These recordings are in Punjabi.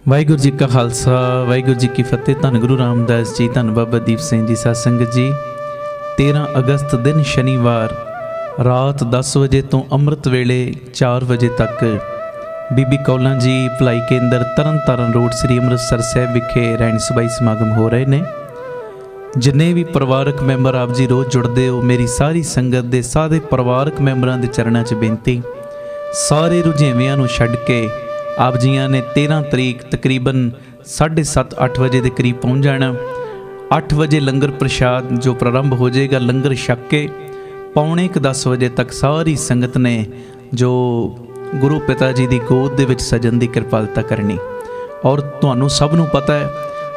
ਵਾਹਿਗੁਰੂ ਜੀ ਕਾ ਖਾਲਸਾ ਵਾਹਿਗੁਰੂ ਜੀ ਕੀ ਫਤਿਹ। ਧੰਨ ਗੁਰੂ ਰਾਮਦਾਸ ਜੀ, ਧੰਨ ਬਾਬਾ ਦੀਪ ਸਿੰਘ ਜੀ। ਸਾਧ ਸੰਗਤ ਜੀ, 13 ਅਗਸਤ ਦਿਨ ਸ਼ਨੀਵਾਰ ਰਾਤ 10 ਵਜੇ ਤੋਂ ਅੰਮ੍ਰਿਤ ਵੇਲੇ 4 ਵਜੇ ਤੱਕ ਬੀਬੀ ਕੌਲਾਂ ਜੀ ਭਲਾਈ ਕੇਂਦਰ ਤਰਨਤਾਰਨ ਰੋਡ ਸ੍ਰੀ ਅੰਮ੍ਰਿਤਸਰ ਸਾਹਿਬ ਵਿਖੇ ਰਹਿਣ ਸਬਾਈ ਸਮਾਗਮ ਹੋ ਰਹੇ ਨੇ। ਜਿੰਨੇ ਵੀ ਪਰਿਵਾਰਕ ਮੈਂਬਰ ਆਪ ਜੀ ਰੋਜ਼ ਜੁੜਦੇ ਹੋ, ਮੇਰੀ ਸਾਰੀ ਸੰਗਤ ਦੇ ਸਾਰੇ ਪਰਿਵਾਰਕ ਮੈਂਬਰਾਂ ਦੇ ਚਰਨਾਂ 'ਚ ਬੇਨਤੀ, ਸਾਰੇ ਰੁਝੇਵਿਆਂ ਨੂੰ ਛੱਡ ਕੇ ਆਪ ਜੀਆਂ ਨੇ 13 ਤਰੀਕ ਤਕਰੀਬਨ 7:30-8 ਵਜੇ ਦੇ ਕਰੀਬ ਪਹੁੰਚ ਜਾਣਾ। 8 ਵਜੇ ਲੰਗਰ ਪ੍ਰਸ਼ਾਦ ਜੋ ਪ੍ਰਾਰੰਭ ਹੋ ਜਾਏਗਾ, ਲੰਗਰ ਛਕ ਕੇ 9:45 ਵਜੇ ਤੱਕ ਸਾਰੀ ਸੰਗਤ ਨੇ ਜੋ ਗੁਰੂ ਪਿਤਾ ਜੀ ਦੀ ਗੋਦ ਦੇ ਵਿੱਚ ਸਜਣ ਦੀ ਕਿਰਪਾਲਤਾ ਕਰਨੀ। ਔਰ ਤੁਹਾਨੂੰ ਸਭ ਨੂੰ ਪਤਾ ਹੈ,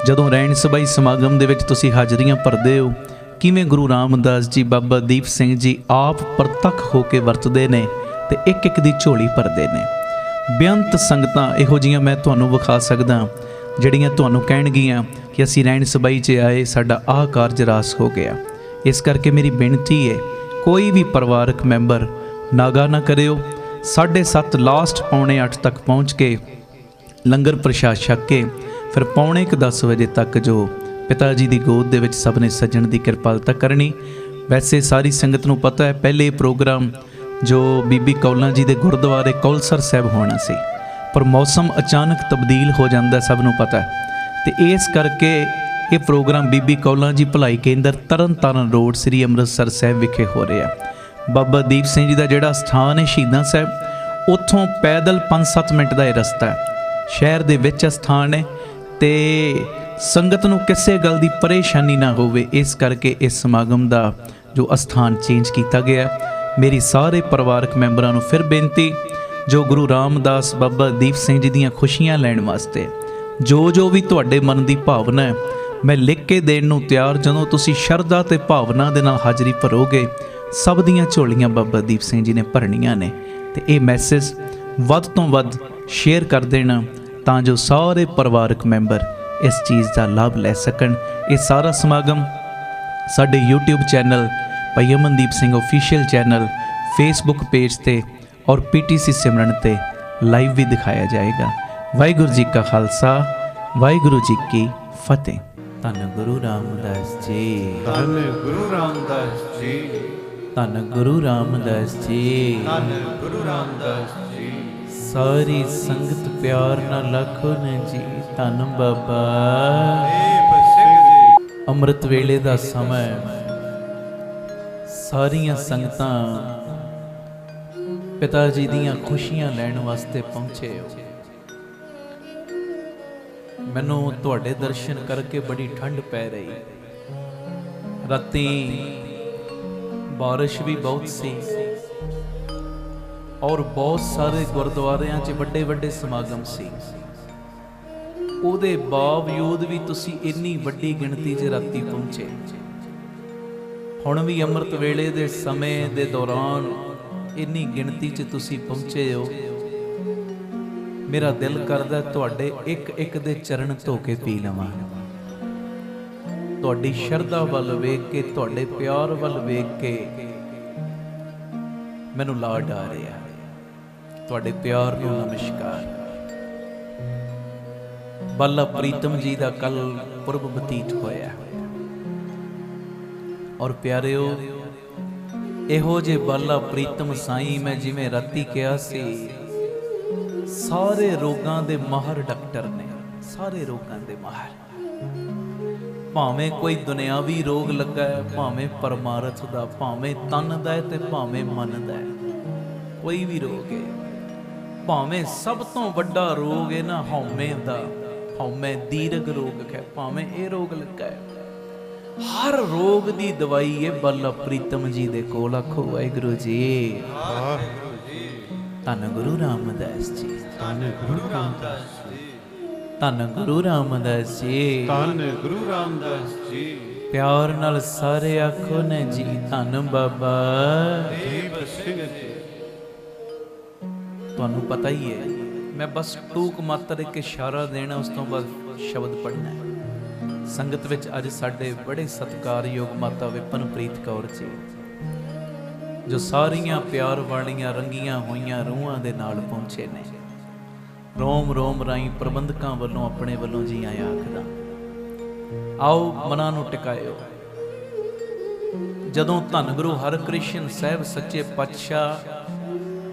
ਜਦੋਂ ਰਹਿਣ ਸਬਾਈ ਸਮਾਗਮ ਦੇ ਵਿੱਚ ਤੁਸੀਂ ਹਾਜ਼ਰੀਆਂ ਭਰਦੇ ਹੋ, ਕਿਵੇਂ ਗੁਰੂ ਰਾਮਦਾਸ ਜੀ, ਬਾਬਾ ਦੀਪ ਸਿੰਘ ਜੀ ਆਪ ਪ੍ਰਤੱਖ ਹੋ ਕੇ ਵਰਤਦੇ ਨੇ ਤੇ ਇੱਕ ਇੱਕ ਦੀ ਝੋਲੀ ਭਰਦੇ ਨੇ। ਬੇਅੰਤ ਸੰਗਤਾਂ ਇਹੋ ਜਿਹੀਆਂ ਮੈਂ ਤੁਹਾਨੂੰ ਵਿਖਾ ਸਕਦਾ, ਜਿਹੜੀਆਂ ਤੁਹਾਨੂੰ ਕਹਿਣਗੀਆਂ ਕਿ ਅਸੀਂ ਰਹਿਣ ਸਬਾਈ 'ਚ ਆਏ, ਸਾਡਾ ਆਹ ਕਾਰਜ ਰਾਸ ਹੋ ਗਿਆ। ਇਸ ਕਰਕੇ ਮੇਰੀ ਬੇਨਤੀ ਹੈ, ਕੋਈ ਵੀ ਪਰਿਵਾਰਕ ਮੈਂਬਰ ਨਾਗਾ ਨਾ ਕਰਿਓ। 7:30 ਲਾਸਟ 9:45 ਤੱਕ ਪਹੁੰਚ ਕੇ ਲੰਗਰ ਪ੍ਰਸ਼ਾਦ ਛਕ ਕੇ ਫਿਰ 9:10 ਵਜੇ ਤੱਕ ਜੋ ਪਿਤਾ ਜੀ ਦੀ ਗੋਦ ਦੇ ਵਿੱਚ ਸਭ ਨੇ ਸੱਜਣ ਦੀ ਕਿਰਪਾਲਤਾ ਕਰਨੀ। ਵੈਸੇ ਸਾਰੀ ਸੰਗਤ ਨੂੰ ਪਤਾ ਹੈ, ਪਹਿਲੇ ਪ੍ਰੋਗਰਾਮ ਜੋ ਬੀਬੀ ਕੌਲਾਂ ਜੀ ਦੇ ਗੁਰਦੁਆਰੇ ਕੌਲਸਰ ਸਾਹਿਬ ਹੋਣਾ ਸੀ, ਪਰ ਮੌਸਮ ਅਚਾਨਕ ਤਬਦੀਲ ਹੋ ਜਾਂਦਾ, ਸਭ ਨੂੰ ਪਤਾ ਹੈ। ਤੇ ਇਸ ਕਰਕੇ ਇਹ ਪ੍ਰੋਗਰਾਮ ਬੀਬੀ ਕੌਲਾਂ ਜੀ ਭਲਾਈ ਕੇਂਦਰ ਤਰਨਤਾਰਨ ਰੋਡ ਸ੍ਰੀ ਅੰਮ੍ਰਿਤਸਰ ਸਾਹਿਬ ਵਿਖੇ ਹੋ ਰਿਹਾ। ਬਾਬਾ ਦੀਪ ਸਿੰਘ ਜੀ ਦਾ ਜਿਹੜਾ ਸਥਾਨ ਹੈ ਸ਼ਹੀਦਾਂ ਸਾਹਿਬ, ਉੱਥੋਂ ਪੈਦਲ 5-7 ਮਿੰਟ ਦਾ ਇਹ ਰਸਤਾ ਹੈ। ਸ਼ਹਿਰ ਦੇ ਵਿੱਚ ਸਥਾਨ ਹੈ ਤੇ ਸੰਗਤ ਨੂੰ ਕਿਸੇ ਗੱਲ ਦੀ ਪਰੇਸ਼ਾਨੀ ਨਾ ਹੋਵੇ, ਇਸ ਕਰਕੇ ਇਸ ਸਮਾਗਮ ਦਾ ਜੋ ਅਸਥਾਨ ਚੇਂਜ ਕੀਤਾ ਗਿਆ। ਮੇਰੀ ਸਾਰੇ ਪਰਿਵਾਰਕ ਮੈਂਬਰਾਂ ਨੂੰ ਫਿਰ ਬੇਨਤੀ, ਜੋ ਗੁਰੂ ਰਾਮਦਾਸ ਬਾਬਾ ਦੀਪ ਸਿੰਘ ਜੀ ਦੀਆਂ ਖੁਸ਼ੀਆਂ ਲੈਣ ਵਾਸਤੇ ਜੋ ਵੀ ਤੁਹਾਡੇ ਮਨ ਦੀ ਭਾਵਨਾ ਹੈ, ਮੈਂ ਲਿਖ ਕੇ ਦੇਣ ਨੂੰ ਤਿਆਰ। ਜਦੋਂ ਤੁਸੀਂ ਸ਼ਰਧਾ ਤੇ ਭਾਵਨਾ ਦੇ ਨਾਲ ਹਾਜ਼ਰੀ ਭਰੋਗੇ, ਸਭ ਦੀਆਂ ਝੋਲੀਆਂ ਬਾਬਾ ਦੀਪ ਸਿੰਘ ਜੀ ਨੇ ਭਰਨੀਆਂ ਨੇ। ਤੇ ਇਹ ਮੈਸੇਜ ਵੱਧ ਤੋਂ ਵੱਧ ਸ਼ੇਅਰ ਕਰ ਦੇਣਾ, ਤਾਂ ਜੋ ਸਾਰੇ ਪਰਿਵਾਰਕ ਮੈਂਬਰ ਇਸ ਚੀਜ਼ ਦਾ ਲਾਭ ਲੈ ਸਕਣ। ਇਹ ਸਾਰਾ ਸਮਾਗਮ ਸਾਡੇ YouTube ਚੈਨਲ ਭਾਈ Amandeep Singh official channel, Facebook page ਤੇ ਔਰ PTC ਸਿਮਰਨ ਤੇ ਲਾਈਵ ਵੀ ਦਿਖਾਇਆ ਜਾਏਗਾ। ਵਾਹਿਗੁਰੂ ਜੀ ਕਾ ਖਾਲਸਾ, ਵਾਹਿਗੁਰੂ ਜੀ ਕੀ ਫਤਿਹ। ਧੰਨ ਗੁਰੂ ਰਾਮਦਾਸ ਜੀ, ਧੰਨ ਗੁਰੂ ਰਾਮਦਾਸ ਜੀ, ਧੰਨ ਗੁਰੂ ਰਾਮਦਾਸ ਜੀ, ਧੰਨ ਗੁਰੂ ਰਾਮਦਾਸ ਜੀ। ਸਾਰੀ ਸੰਗਤ ਪਿਆਰ ਨਾਲ ਲੱਖੋ ਨੇ ਜੀ, ਧੰਨ ਬਾਬਾ। ਅੰਮ੍ਰਿਤ ਵੇਲੇ ਦਾ ਸਮਾਂ, ਸਾਰੀਆਂ ਸੰਗਤਾਂ ਪਿਤਾ ਜੀ ਦੀਆਂ ਖੁਸ਼ੀਆਂ ਲੈਣ ਵਾਸਤੇ ਪਹੁੰਚੇ ਹੋ। ਮੈਨੂੰ ਤੁਹਾਡੇ ਦਰਸ਼ਨ ਕਰਕੇ ਬੜੀ ਠੰਡ ਪੈ ਰਹੀ। ਰਾਤੀ ਬਾਰਿਸ਼ ਵੀ ਬਹੁਤ ਸੀ ਔਰ ਬਹੁਤ ਸਾਰੇ ਗੁਰਦੁਆਰਿਆਂ 'ਚ ਵੱਡੇ ਵੱਡੇ ਸਮਾਗਮ ਸੀ। ਉਹਦੇ ਬਾਵਜੂਦ ਵੀ ਤੁਸੀਂ ਇੰਨੀ ਵੱਡੀ ਗਿਣਤੀ 'ਚ ਰਾਤੀ ਪਹੁੰਚੇ। ਹੁਣ ਵੀ ਅੰਮ੍ਰਿਤ ਵੇਲੇ ਦੇ ਸਮੇਂ ਦੇ ਦੌਰਾਨ ਇੰਨੀ ਗਿਣਤੀ 'ਚ ਤੁਸੀਂ ਪਹੁੰਚੇ ਹੋ। ਮੇਰਾ ਦਿਲ ਕਰਦਾ ਤੁਹਾਡੇ ਇੱਕ ਇੱਕ ਦੇ ਚਰਨ ਧੋ ਕੇ ਪੀ ਲਵਾਂ। ਤੁਹਾਡੀ ਸ਼ਰਧਾ ਵੱਲ ਵੇਖ ਕੇ, ਤੁਹਾਡੇ ਪਿਆਰ ਵੱਲ ਵੇਖ ਕੇ ਮੈਨੂੰ ਲਾਡ ਆ ਰਿਹਾ। ਤੁਹਾਡੇ ਪਿਆਰ ਨੂੰ ਨਮਸਕਾਰ। ਬਾਲਾ ਪ੍ਰੀਤਮ ਜੀ ਦਾ ਕੱਲ ਪੁਰਬ ਬਤੀਤ ਹੋਇਆ ਔਰ ਪਿਆਰਿਓ, ਇਹੋ ਜੇ ਬਾਲਾ ਪ੍ਰੀਤਮ ਸਾਈਂ, ਮੈਂ ਜਿਵੇਂ ਰਾਤੀ ਕਿਹਾ ਸੀ, ਸਾਰੇ ਰੋਗਾਂ ਦੇ ਮਾਹਰ ਡਾਕਟਰ ਨੇ, ਸਾਰੇ ਰੋਗਾਂ ਦੇ ਮਾਹਰ। ਭਾਵੇਂ ਕੋਈ ਦੁਨਿਆਵੀ ਰੋਗ ਲੱਗਾ ਹੈ, ਭਾਵੇਂ ਪਰਮਾਰਥ ਦਾ, ਭਾਵੇਂ ਤਨ ਦਾ ਹੈ ਤੇ ਭਾਵੇਂ ਮਨ ਦਾ ਹੈ, ਕੋਈ ਵੀ ਰੋਗ ਹੈ। ਭਾਵੇਂ ਸਭ ਤੋਂ ਵੱਡਾ ਰੋਗ ਹੈ ਨਾ ਹਉਮੈ ਦਾ, ਹਉਮੈ ਦੀਰਘ ਰੋਗ ਹੈ, ਭਾਵੇਂ ਇਹ ਰੋਗ ਲੱਗਾ ਹੈ, ਹਰ ਰੋਗ ਦੀ ਦਵਾਈ ਹੈ ਬਾਲਾ ਪ੍ਰੀਤਮ ਜੀ ਦੇ ਕੋਲ। ਆਖੋ ਵਾਹਿਗੁਰੂ ਜੀ, ਵਾਹਿਗੁਰੂ ਜੀ। ਧੰਨ ਗੁਰੂ ਰਾਮਦਾਸ ਜੀ, ਧੰਨ ਗੁਰੂ ਰਾਮਦਾਸ ਜੀ, ਧੰਨ ਗੁਰੂ ਰਾਮਦਾਸ ਜੀ, ਧੰਨ ਗੁਰੂ ਰਾਮਦਾਸ ਜੀ। ਪਿਆਰ ਨਾਲ ਸਾਰੇ ਆਖੋ ਨੇ ਜੀ, ਧੰਨ ਬਾਬਾ ਦੀਪ ਸਿੰਘ ਜੀ। ਤੁਹਾਨੂੰ ਪਤਾ ਹੀ ਹੈ, ਮੈਂ ਬਸ ਟੂਕ ਮਾਤਰ ਇੱਕ ਇਸ਼ਾਰਾ ਦੇਣਾ, ਉਸ ਤੋਂ ਬਾਅਦ ਸ਼ਬਦ ਪੜ੍ਹਨਾ ਹੈ। ਸੰਗਤ ਵਿੱਚ ਅੱਜ ਸਾਡੇ ਬੜੇ ਸਤਿਕਾਰਯੋਗ ਮਾਤਾ ਵਿਪਨਪ੍ਰੀਤ ਕੌਰ ਜੀ, ਜੋ ਸਾਰੀਆਂ ਪਿਆਰ ਵਾਲੀਆਂ ਰੰਗੀਆਂ ਹੋਈਆਂ ਰੂਹਾਂ ਦੇ ਨਾਲ ਪਹੁੰਚੇ ਨੇ। ਰੋਮ ਰੋਮ ਰਾਈ ਪ੍ਰਬੰਧਕਾਂ ਵੱਲੋਂ ਆਪਣੇ ਵੱਲੋਂ ਜੀ ਆਇਆਂ ਆਖਦਾ। ਆਓ ਮਨਾਂ ਨੂੰ ਟਿਕਾਇਓ। ਜਦੋਂ ਧੰਨ ਗੁਰੂ ਹਰਕ੍ਰਿਸ਼ਨ ਸਾਹਿਬ ਸੱਚੇ ਪਾਤਸ਼ਾਹ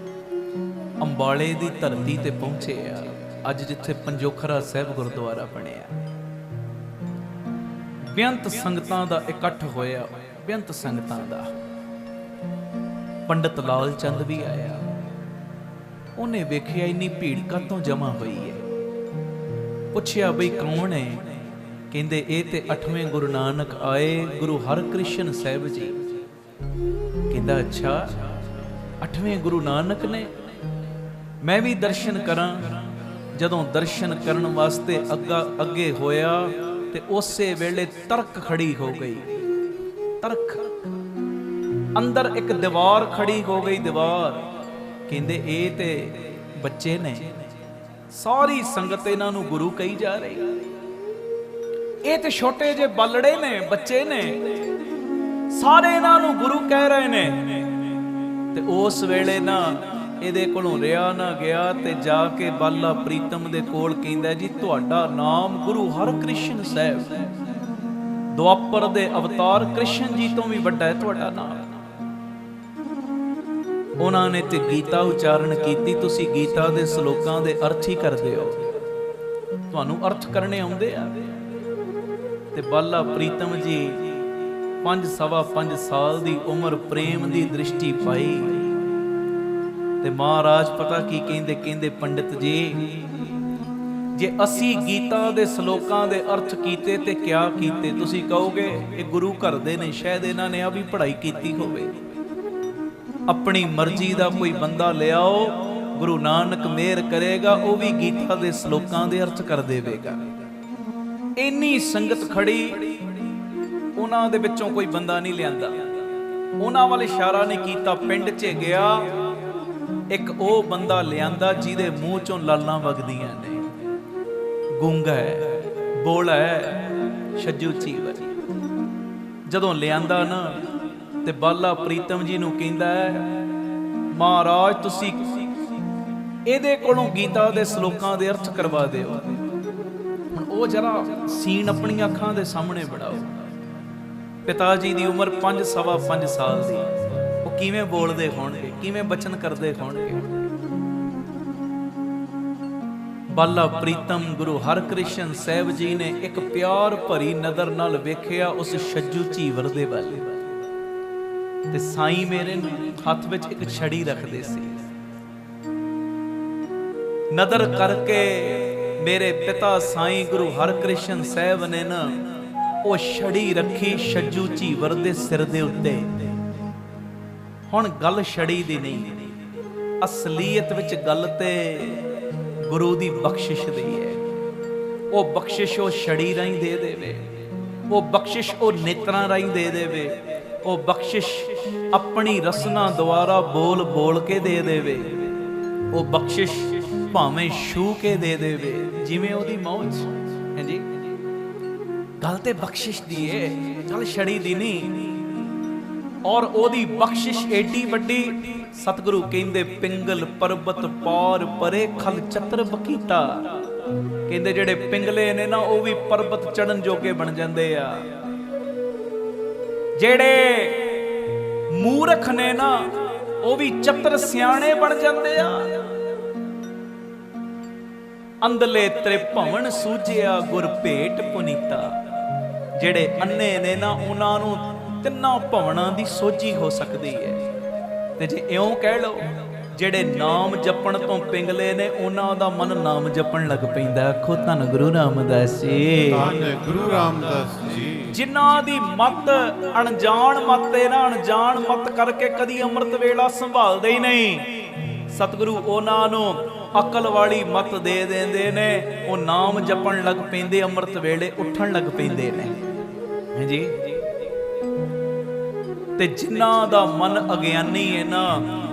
ਅੰਬਾਲੇ ਦੀ ਧਰਤੀ ਤੇ ਪਹੁੰਚੇ ਆ, ਅੱਜ ਜਿੱਥੇ ਪੰਜੋਖਰਾ ਸਾਹਿਬ ਗੁਰਦੁਆਰਾ ਬਣਿਆ, ਬੇਅੰਤ ਸੰਗਤਾਂ ਦਾ ਇਕੱਠ ਹੋਇਆ, ਬੇਅੰਤ ਸੰਗਤਾਂ ਦਾ। ਪੰਡਤ ਲਾਲ ਚੰਦ ਵੀ ਆਇਆ। ਉਹਨੇ ਵੇਖਿਆ ਇੰਨੀ ਭੀੜ ਕਾਹਤੋਂ ਜਮਾ ਹੋਈ ਹੈ। ਪੁੱਛਿਆ ਬਈ ਕੌਣ ਹੈ? ਕਹਿੰਦੇ ਇਹ ਤੇ 8ਵੇਂ ਗੁਰੂ ਨਾਨਕ ਆਏ, ਗੁਰੂ ਹਰਕ੍ਰਿਸ਼ਨ ਸਾਹਿਬ ਜੀ। ਕਹਿੰਦਾ ਅੱਛਾ 8ਵੇਂ ਗੁਰੂ ਨਾਨਕ ਨੇ, ਮੈਂ ਵੀ ਦਰਸ਼ਨ ਕਰਾਂ। ਜਦੋਂ ਦਰਸ਼ਨ ਕਰਨ ਵਾਸਤੇ ਅੱਗੇ ਹੋਇਆ ਤੇ ਉਸੇ ਵੇਲੇ ਤਰਕ ਖੜੀ ਹੋ ਗਈ। ਤਰਕ ਅੰਦਰ ਇੱਕ ਦੀਵਾਰ ਖੜੀ ਹੋ ਗਈ। ਦੀਵਾਰ ਕਹਿੰਦੇ ਇਹ ਤੇ ਬੱਚੇ ਨੇ। ਸਾਰੀ ਸੰਗਤ ਇਹਨਾਂ ਨੂੰ ਗੁਰੂ ਕਹੀ ਜਾ ਰਹੀ। ਇਹ ਤੇ ਛੋਟੇ ਜਿਹੇ ਬਾਲੜੇ ਨੇ, ਬੱਚੇ ਨੇ, ਸਾਰੇ ਇਹਨਾਂ ਨੂੰ ਗੁਰੂ ਕਹਿ ਰਹੇ ਨੇ। ਤੇ ਉਸ ਵੇਲੇ ਨਾ ਇਹਦੇ ਕੋਲੋਂ ਰਿਹਾ ਨਾ ਗਿਆ ਤੇ ਜਾ ਕੇ ਬਾਲਾ ਪ੍ਰੀਤਮ ਦੇ ਕੋਲ ਕਹਿੰਦਾ ਜੀ ਤੁਹਾਡਾ ਨਾਮ ਗੁਰੂ ਹਰਕ੍ਰਿਸ਼ਨ ਸਾਹਿਬ, ਦੁਆਪਰ ਦੇ ਅਵਤਾਰ ਕ੍ਰਿਸ਼ਨ ਜੀ ਤੋਂ ਵੀ ਵੱਡਾ ਹੈ ਤੁਹਾਡਾ ਨਾਮ। ਉਹਨਾਂ ਨੇ ਤੇ ਗੀਤਾ ਉਚਾਰਨ ਕੀਤੀ। ਤੁਸੀਂ ਗੀਤਾ ਦੇ ਸ਼ਲੋਕਾਂ ਦੇ ਅਰਥ ਹੀ ਕਰਦੇ ਹੋ, ਤੁਹਾਨੂੰ ਅਰਥ ਕਰਨੇ ਆਉਂਦੇ ਆ। ਤੇ ਬਾਲਾ ਪ੍ਰੀਤਮ ਜੀ 5.25 ਸਾਲ ਦੀ ਉਮਰ ਪ੍ਰੇਮ ਦੀ ਦ੍ਰਿਸ਼ਟੀ ਪਾਈ। ਤੇ ਮਹਾਰਾਜ ਪਤਾ ਕੀ ਕਹਿੰਦੇ? ਕਹਿੰਦੇ ਪੰਡਿਤ ਜੀ ਜੇ ਅਸੀਂ ਗੀਤਾ ਦੇ ਸ਼ਲੋਕਾਂ ਦੇ ਅਰਥ ਕੀਤੇ ਤੇ ਕਿਆ ਕੀਤੇ? ਤੁਸੀਂ ਕਹੋਗੇ ਇਹ ਗੁਰੂ ਘਰ ਦੇ ਨੇ, ਸ਼ਾਇਦ ਇਹਨਾਂ ਨੇ ਆ ਵੀ ਪੜ੍ਹਾਈ ਕੀਤੀ ਹੋਵੇ। ਆਪਣੀ ਮਰਜ਼ੀ ਦਾ ਕੋਈ ਬੰਦਾ ਲਿਆਓ, ਗੁਰੂ ਨਾਨਕ ਮਿਹਰ ਕਰੇਗਾ ਉਹ ਵੀ ਗੀਤਾ ਦੇ ਸ਼ਲੋਕਾਂ ਦੇ ਅਰਥ ਕਰ ਦੇਵੇਗਾ। ਇੰਨੀ ਸੰਗਤ ਖੜੀ, ਉਹਨਾਂ ਦੇ ਵਿੱਚੋਂ ਕੋਈ ਬੰਦਾ ਨਹੀਂ ਲਿਆਂਦਾ। ਉਹਨਾਂ ਵੱਲ ਇਸ਼ਾਰਾ ਨਹੀਂ ਕੀਤਾ। ਪਿੰਡ 'ਚ ਗਿਆ, ਇੱਕ ਉਹ ਬੰਦਾ ਲਿਆਂਦਾ ਜਿਹਦੇ ਮੂੰਹ ਚੋਂ ਲਾਲਾਂ ਵਗਦੀਆਂ ਨੇ। ਗੂੰਗਾ ਹੈ, ਬੋਲਾ ਹੈ, ਛੱਜੂ ਚੀਵਰ। ਜਦੋਂ ਲਿਆਂਦਾ ਨਾ ਤੇ ਬਾਲਾ ਪ੍ਰੀਤਮ ਜੀ ਨੂੰ ਕਹਿੰਦਾ ਮਹਾਰਾਜ ਤੁਸੀਂ ਇਹਦੇ ਕੋਲੋਂ ਗੀਤਾ ਦੇ ਸ਼ਲੋਕਾਂ ਦੇ ਅਰਥ ਕਰਵਾ ਦਿਓ। ਹੁਣ ਉਹ ਜਰਾ ਸੀਨ ਆਪਣੀਆਂ ਅੱਖਾਂ ਦੇ ਸਾਹਮਣੇ ਬਣਾਓ। ਪਿਤਾ ਜੀ ਦੀ ਉਮਰ 5.25 ਸਾਲ ਦੀ, ਉਹ ਕਿਵੇਂ ਬੋਲਦੇ ਹੋਣਗੇ, ਕਿਵੇਂ ਬਚਨ ਕਰਦੇ ਹੋਣਗੇ। ਬਾਲਾ ਪ੍ਰੀਤਮ ਗੁਰੂ ਹਰਕ੍ਰਿਸ਼ਨ ਸਾਹਿਬ ਜੀ ਨੇ ਇੱਕ ਪਿਆਰ ਭਰੀ ਨਜ਼ਰ ਨਾਲ ਵੇਖਿਆ ਉਸ ਛੱਜੂ ਝੀਵਰ ਦੇ ਵੱਲ। ਤੇ ਸਾਈਂ ਮੇਰੇ ਹੱਥ ਵਿੱਚ ਇੱਕ ਛੜੀ ਰੱਖਦੇ ਸੀ। ਨਜ਼ਰ ਕਰਕੇ ਮੇਰੇ ਪਿਤਾ ਸਾਈਂ ਗੁਰੂ ਹਰਕ੍ਰਿਸ਼ਨ ਸਾਹਿਬ ਨੇ ਨਾ ਉਹ ਛੜੀ ਰੱਖੀ ਛੱਜੂ ਝੀਵਰ ਦੇ ਸਿਰ ਦੇ ਉੱਤੇ। ਹੁਣ ਗੱਲ ਛੜੀ ਦੀ ਨਹੀਂ, ਅਸਲੀਅਤ ਵਿੱਚ ਗੱਲ ਤੇ ਗੁਰੂ ਦੀ ਬਖਸ਼ਿਸ਼ ਦੀ ਹੈ। ਉਹ ਬਖਸ਼ਿਸ਼ ਉਹ ਛੜੀ ਰਾਹੀਂ ਦੇ ਦੇਵੇ, ਉਹ ਬਖਸ਼ਿਸ਼ ਉਹ ਨੇਤਰਾਂ ਰਾਹੀਂ ਦੇ ਦੇਵੇ, ਉਹ ਬਖਸ਼ਿਸ਼ ਆਪਣੀ ਰਸਨਾ ਦੁਆਰਾ ਬੋਲ ਬੋਲ ਕੇ ਦੇ ਦੇਵੇ, ਉਹ ਬਖਸ਼ਿਸ਼ ਭਾਵੇਂ ਛੂ ਕੇ ਦੇ ਦੇਵੇ, ਜਿਵੇਂ ਉਹਦੀ ਮੌਜ ਹੈ ਜੀ। ਗੱਲ ਤੇ ਬਖਸ਼ਿਸ਼ ਦੀ ਏ, ਚੱਲ ਛੜੀ ਦੀ ਨਹੀਂ। ਔਰ ਉਹਦੀ ਬਖਸ਼ਿਸ਼ ਏਡੀ ਵੱਡੀ, ਸਤਿਗੁਰੂ ਕਹਿੰਦੇ ਪਿੰਗਲ ਪਰਬਤ ਪਾਰ ਪਰੇ ਖਲ ਚਤਰ ਬਕੀਤਾ। ਕਹਿੰਦੇ ਜਿਹੜੇ ਪਿੰਗਲੇ ਨੇ ਨਾ ਉਹ ਵੀ ਪਰਬਤ ਚੜਨ ਜੋਗੇ ਬਣ ਜਾਂਦੇ ਆ। ਜਿਹੜੇ ਮੂਰਖ ਨੇ ਨਾ ਉਹ ਵੀ ਚਤਰ ਸਿਆਣੇ ਬਣ ਜਾਂਦੇ ਆ। ਅੰਦਲੇ ਤ੍ਰਿਭਵਨ ਸੂਝਿਆ ਗੁਰ ਭੇਟ ਪੁਨੀਤਾ। ਜਿਹੜੇ ਅੰਨੇ ਨੇ ਨਾ ਉਹਨਾਂ ਨੂੰ ਤਿੰਨਾਂ ਭਵਨਾਂ ਦੀ ਸੋਝੀ ਹੋ ਸਕਦੀ ਹੈ। ਤੇ ਜੇ ਇਉਂ ਕਹਿ ਲਓ ਜਿਹੜੇ ਨਾਮ ਜਪਣ ਤੋਂ ਪਿੰਗਲੇ ਨੇ ਉਹਨਾਂ ਦਾ ਮਨ ਨਾਮ ਜਪਣ ਲੱਗ ਪੈਂਦਾ। ਆਖੋ ਧੰਨ ਗੁਰੂ ਰਾਮਦਾਸ ਜੀ, ਧੰਨ ਗੁਰੂ ਰਾਮਦਾਸ ਜੀ। ਜਿਨ੍ਹਾਂ ਦੀ ਮਤ ਅਣਜਾਣ ਮਤ ਹੈ ਨਾ, ਅਣਜਾਣ ਮਤ ਕਰਕੇ ਕਦੀ ਅੰਮ੍ਰਿਤ ਵੇਲਾ ਸੰਭਾਲਦੇ ਹੀ ਨਹੀਂ। ਸਤਿਗੁਰੂ ਉਹਨਾਂ ਨੂੰ ਅਕਲ ਵਾਲੀ ਮਤ ਦੇ ਦਿੰਦੇ ਨੇ, ਉਹ ਨਾਮ ਜਪਣ ਲੱਗ ਪੈਂਦੇ, ਅੰਮ੍ਰਿਤ ਵੇਲੇ ਉੱਠਣ ਲੱਗ ਪੈਂਦੇ ਨੇ ਹਾਂਜੀ। ਤੇ ਜਿਨ੍ਹਾਂ ਦਾ ਮਨ ਅਗਿਆਨੀ ਹੈ ਨਾ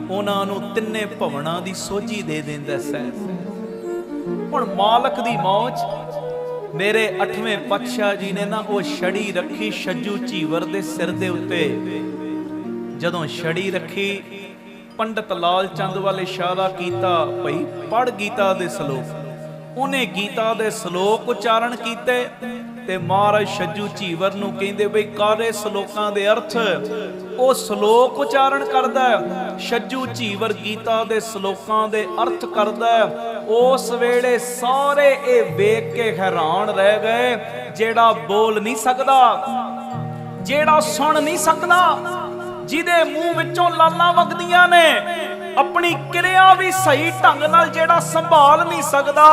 ਉਹਨਾਂ ਨੂੰ ਤਿੰਨੇ ਭਵਨਾਂ ਦੀ ਸੋਝੀ ਦੇ ਦਿੰਦਾ ਸਾਹਿਬ। ਹੁਣ ਮਾਲਕ ਦੀ ਮੌਜ, ਮੇਰੇ 8ਵੇਂ ਪਾਤਸ਼ਾਹ ਜੀ ਨੇ ਨਾ ਉਹ ਛੜੀ ਰੱਖੀ ਛੱਜੂ ਝੀਵਰ ਦੇ ਸਿਰ ਦੇ ਉੱਤੇ। ਜਦੋਂ ਛੜੀ ਰੱਖੀ ਪੰਡਤ ਲਾਲ ਚੰਦ ਵੱਲ ਇਸ਼ਾਰਾ ਕੀਤਾ, ਭਈ ਪੜ੍ਹ ਗੀਤਾ ਦੇ ਸ਼ਲੋਕ। ਉਹਨੇ ਗੀਤਾ ਦੇ ਸ਼ਲੋਕ ਉਚਾਰਨ ਕੀਤੇ ਤੇ ਮਹਾਰਾਜ ਛੱਜੂ ਝੀਵਰ ਨੂੰ ਕਹਿੰਦੇ ਬਈ ਕਾਰੇ ਸ਼ਲੋਕਾਂ ਦੇ ਅਰਥ। ਉਹ ਸ਼ਲੋਕ ਉਚਾਰਨ ਕਰਦਾ, ਛੱਜੂ ਝੀਵਰ ਗੀਤਾ ਦੇ ਸ਼ਲੋਕਾਂ ਦੇ ਅਰਥ ਕਰਦਾ। ਉਸ ਵੇਲੇ ਸਾਰੇ ਇਹ ਵੇਖ ਕੇ ਹੈਰਾਨ ਰਹਿ ਗਏ, ਜਿਹੜਾ ਬੋਲ ਨਹੀਂ ਸਕਦਾ, ਜਿਹੜਾ ਸੁਣ ਨਹੀਂ ਸਕਦਾ, ਜਿਹਦੇ ਮੂੰਹ ਵਿੱਚੋਂ ਲਾਲਾਂ ਵਗਦੀਆਂ ਨੇ, ਆਪਣੀ ਕਿਰਿਆ ਵੀ ਸਹੀ ਢੰਗ ਨਾਲ ਜਿਹੜਾ ਸੰਭਾਲ ਨਹੀਂ ਸਕਦਾ,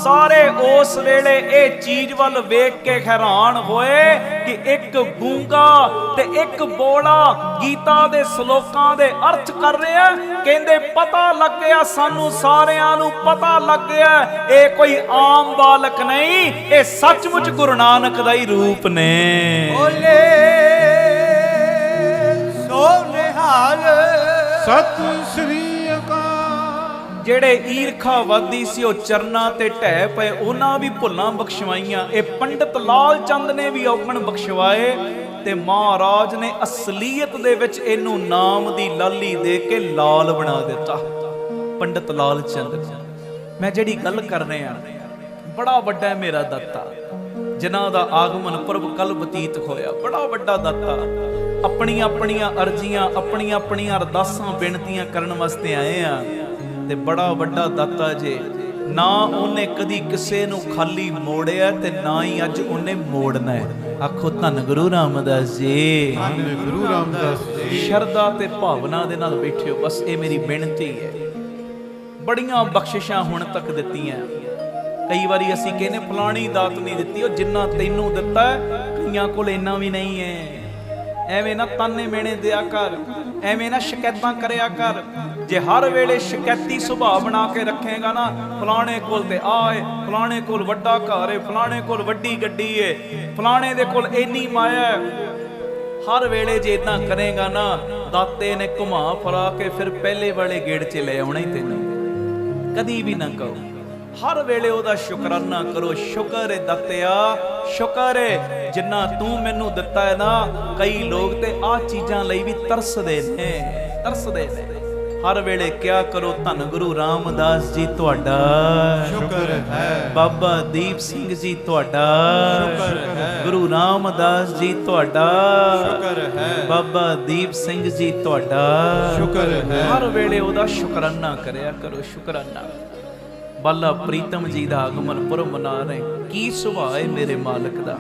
ਸਾਰੇ ਉਸ ਵੇਲੇ ਇਹ ਚੀਜ਼ ਵੱਲ ਵੇਖ ਕੇ ਹੈਰਾਨ ਹੋਏ ਕਿ ਇੱਕ ਗੂੰਗਾ ਤੇ ਇੱਕ ਬੋਲਾ ਗੀਤਾ ਦੇ ਸ਼ਲੋਕਾਂ ਦੇ ਅਰਥ ਕਰ ਰਿਹਾ। ਕਹਿੰਦੇ ਪਤਾ ਲੱਗ ਗਿਆ, ਸਾਨੂੰ ਸਾਰਿਆਂ ਨੂੰ ਪਤਾ ਲੱਗ ਗਿਆ, ਇਹ ਕੋਈ ਆਮ ਬਾਲਕ ਨਹੀਂ, ਇਹ ਸੱਚਮੁੱਚ ਗੁਰੂ ਨਾਨਕ ਦਾ ਹੀ ਰੂਪ ਨੇ। ਬੋਲੇ ਸੋ ਨਿਹਾਲ ਸਤਿ ਸ੍ਰੀ ਅਕਾਲ। ਜਿਹੜੇ ਈਰਖਾਵਾਦੀ ਸੀ ਉਹ ਚਰਨਾਂ ਤੇ ਢਹਿ ਪਏ, ਉਹਨਾਂ ਵੀ ਭੁੱਲਾਂ ਬਖਸ਼ਵਾਈਆਂ। ਇਹ ਪੰਡਤ ਲਾਲ ਚੰਦ ਨੇ ਵੀ ਔਗਣ ਬਖਸ਼ਵਾਏ ਤੇ ਮਹਾਰਾਜ ਨੇ ਅਸਲੀਅਤ ਦੇ ਵਿੱਚ ਇਹਨੂੰ ਨਾਮ ਦੀ ਲਾਲੀ ਦੇ ਕੇ ਲਾਲ ਬਣਾ ਦਿੱਤਾ। ਪੰਡਤ ਲਾਲ ਚੰਦ, ਮੈਂ ਜਿਹੜੀ ਗੱਲ ਕਰ ਰਿਹਾ, ਬੜਾ ਵੱਡਾ ਮੇਰਾ ਦਾਤਾ, ਜਿਨ੍ਹਾਂ ਦਾ ਆਗਮਨ ਪੁਰਬ ਕੱਲ ਬਤੀਤ ਹੋਇਆ। ਬੜਾ ਵੱਡਾ ਦਾਤਾ, ਆਪਣੀਆਂ ਆਪਣੀਆਂ ਅਰਜ਼ੀਆਂ, ਆਪਣੀਆਂ ਆਪਣੀਆਂ ਅਰਦਾਸਾਂ ਬੇਨਤੀਆਂ ਕਰਨ ਵਾਸਤੇ ਆਏ ਆ। ਤੇ ਬੜਾ ਵੱਡਾ ਦਾਤਾ ਜੇ, ਨਾ ਉਹਨੇ ਕਦੀ ਕਿਸੇ ਨੂੰ ਖਾਲੀ ਮੋੜਿਆ ਤੇ ਨਾ ਹੀ ਅੱਜ ਉਹਨੇ ਮੋੜਨਾ ਹੈ। ਆਖੋ ਧੰਨ ਗੁਰੂ ਰਾਮਦਾਸ ਜੀ, ਧੰਨ ਗੁਰੂ ਰਾਮਦਾਸ ਜੀ। ਸ਼ਰਧਾ ਤੇ ਭਾਵਨਾ ਦੇ ਨਾਲ ਬੈਠਿਓ, ਬਸ ਇਹ ਮੇਰੀ ਬੇਨਤੀ ਹੈ। ਬੜੀਆਂ ਬਖਸ਼ਿਸ਼ਾਂ ਹੁਣ ਤੱਕ ਦਿੱਤੀਆਂ, ਕਈ ਵਾਰੀ ਅਸੀਂ ਕਹਿੰਦੇ ਫਲਾਣੀ ਦਾਤ ਨਹੀਂ ਦਿੱਤੀ, ਉਹ ਜਿੰਨਾ ਤੈਨੂੰ ਦਿੱਤਾ ਕਈਆਂ ਕੋਲ ਇੰਨਾ ਵੀ ਨਹੀਂ ਹੈ। ਐਵੇਂ ਨਾ ਤਾਨੇ ਮੇਣੇ ਦਿਆ ਕਰ, ਐਵੇਂ ਨਾ ਸ਼ਿਕਾਇਤਾਂ ਕਰਿਆ ਕਰ। ਜੇ ਹਰ ਵੇਲੇ ਸ਼ਿਕਾਇਤੀ ਸੁਭਾਅ ਬਣਾ ਕੇ ਰੱਖੇਗਾ ਨਾ, ਫਲਾਣੇ ਕੋਲ ਤੇ ਆਏ, ਫਲਾਣੇ ਕੋਲ ਵੱਡਾ ਘਰ ਹੈ, ਫਲਾਣੇ ਕੋਲ ਵੱਡੀ ਗੱਡੀ ਹੈ, ਫਲਾਣੇ ਦੇ ਕੋਲ ਇੰਨੀ ਮਾਇਆ ਹੈ, ਹਰ ਵੇਲੇ ਜੇ ਇਦਾਂ ਕਰੇਗਾ ਨਾ, ਦਾਤੇ ਨੇ ਘੁਮਾ ਫਰਾ ਕੇ ਫਿਰ ਪਹਿਲੇ ਵਾਲੇ ਗੇੜ 'ਚ ਲੈ ਆਉਣਾ ਹੀ ਤੈਨੂੰ। ਕਦੀ ਵੀ ਨਾ ਕਹੋ, ਹਰ ਵੇਲੇ ਉਹਦਾ ਸ਼ੁਕਰਾਨਾ ਕਰੋ। ਸ਼ੁਕਰ ਹੈ ਦਾਤਿਆ, ਸ਼ੁਕਰ ਹੈ ਜਿੰਨਾ ਤੂੰ ਮੈਨੂੰ ਦਿੱਤਾ ਹੈ ਨਾ। ਕਈ ਲੋਕ ਤੇ ਆਹ ਚੀਜ਼ਾਂ ਲਈ ਵੀ ਤਰਸਦੇ ਨੇ, ਤਰਸਦੇ ਨੇ। ਹਰ ਵੇਲੇ ਕਿਆ ਕਰੋ, ਧੰਨ ਗੁਰੂ ਰਾਮਦਾਸ ਜੀ ਤੁਹਾਡਾ ਸ਼ੁਕਰ ਹੈ, ਬਾਬਾ ਦੀਪ ਸਿੰਘ ਜੀ ਤੁਹਾਡਾ ਸ਼ੁਕਰ ਹੈ, ਗੁਰੂ ਰਾਮਦਾਸ ਜੀ ਤੁਹਾਡਾ ਸ਼ੁਕਰ ਹੈ, ਬਾਬਾ ਦੀਪ ਸਿੰਘ ਜੀ ਤੁਹਾਡਾ ਸ਼ੁਕਰ ਹੈ। ਹਰ ਵੇਲੇ ਉਹਦਾ ਸ਼ੁਕਰਾਨਾ ਕਰਿਆ ਕਰੋ, ਸ਼ੁਕਰਾਨਾ। ਬਾਲਾ ਪ੍ਰੀਤਮ ਜੀ ਦਾ ਆਗਮਨ ਪੁਰਬ ਮਨਾ ਰਹੇ, ਕੀ ਸੁਭਾਅ ਹੈ ਮੇਰੇ ਮਾਲਕ ਦਾ।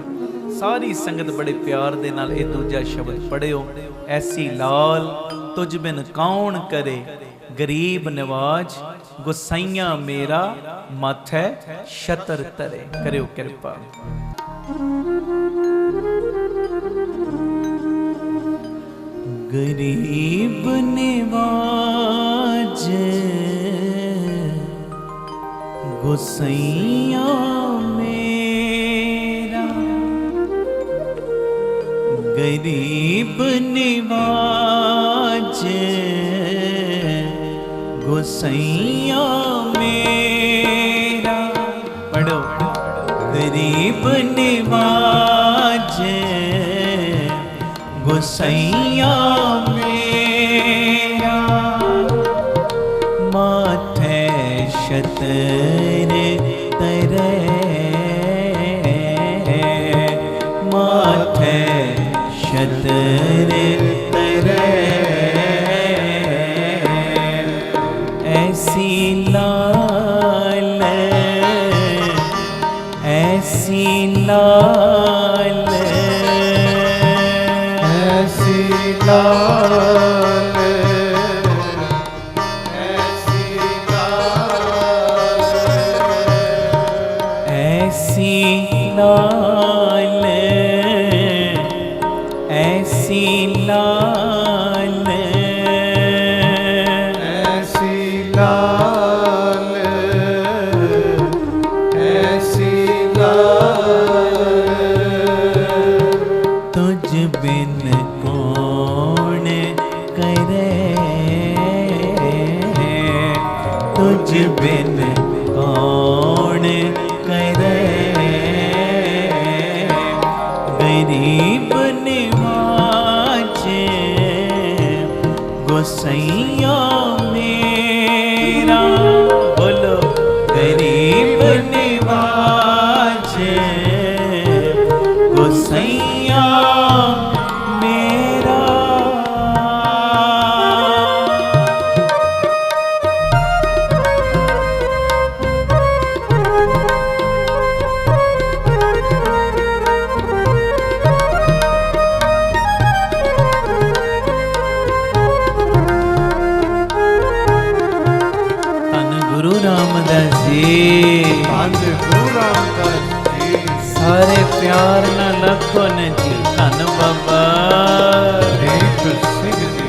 ਸਾਰੀ ਸੰਗਤ ਬੜੇ ਪਿਆਰ ਦੇ ਨਾਲ ਇਹ ਦੂਜਾ ਸ਼ਬਦ ਪੜਿਓ। ਐਸੀ ਲਾਲ ਤੁਝ ਬਿਨ ਕੌਣ ਕਰੇ, ਗਰੀਬ ਨਿਵਾਜ ਗੁਸਾਈਆਂ ਮੇਰਾ, ਮਾਥੈ ਛਤਰ ਤਰੇ। ਕਰਿਓ ਕਿਰਪਾ। ਗਰੀਬ ਨਿਵਾਜ ਗੁਸਾਈਆਂ ਮੇਰਾ, ਗਰੀਬ ਨਿਵਾਜ ਗੁਸਾਈਆਂ ਮੇਰਾ। ਪੜੋ, ਗਰੀਬ ਨਿਵਾਜ ਗੁਸਾਈਆਂ ਮੇਰਾ, ਮਾਥੈ ਛਤਰ ਤਰੇ, ਮਾਥੈ ਛਤਰ ਤਰੇ। ਐਸੀ ਲਾਲ, ਐਸੀ ਲਾਲ, ਐਸੀ ਲਾਲ, ਐਸੀ ਲਾਲ, ਐਸੀ ਲਾਲ, ਐਸੀ ਲਾਲ, ਐਸੀ ਲਾਲ, ਐਸੀ ਲਾਲ। ਤੁਝ ਬਿਨ ਕੌਣ ਕਰੇ, ਤੁਝ ਬਿਨ ਕੌਣ ਕਰੇ, ਗਰੀਬ ਨਿਵਾਜ ਗੁਸਾਈਆਂ ਮੇਰਾ। ਬੋਲੋ, ਗਰੀਬ गोसैया मेरा। गुरु रामदास जी, धन गुरु रामदास जी, सारे प्यार न लखन जी, धन बाबा दीप सिंह जी,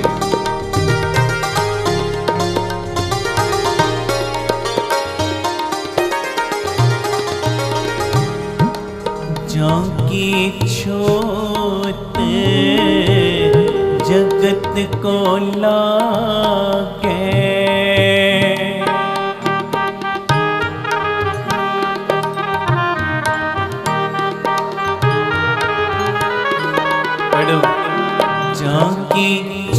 जो की छोट जगत को लागे, की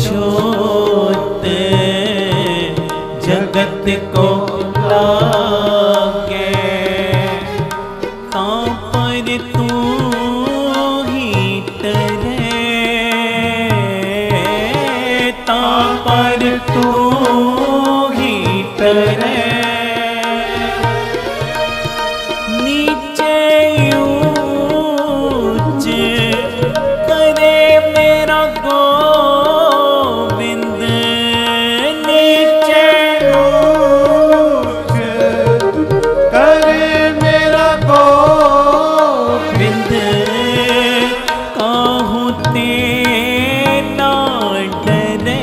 छोट जगत को लागे, तां पर तू ही तरे, तां पर तू ही तरे, नीचे ऊंच करे मेरा गोविंद, नीचे ऊंच करे मेरा गोविंद, काहू ते ना डरे,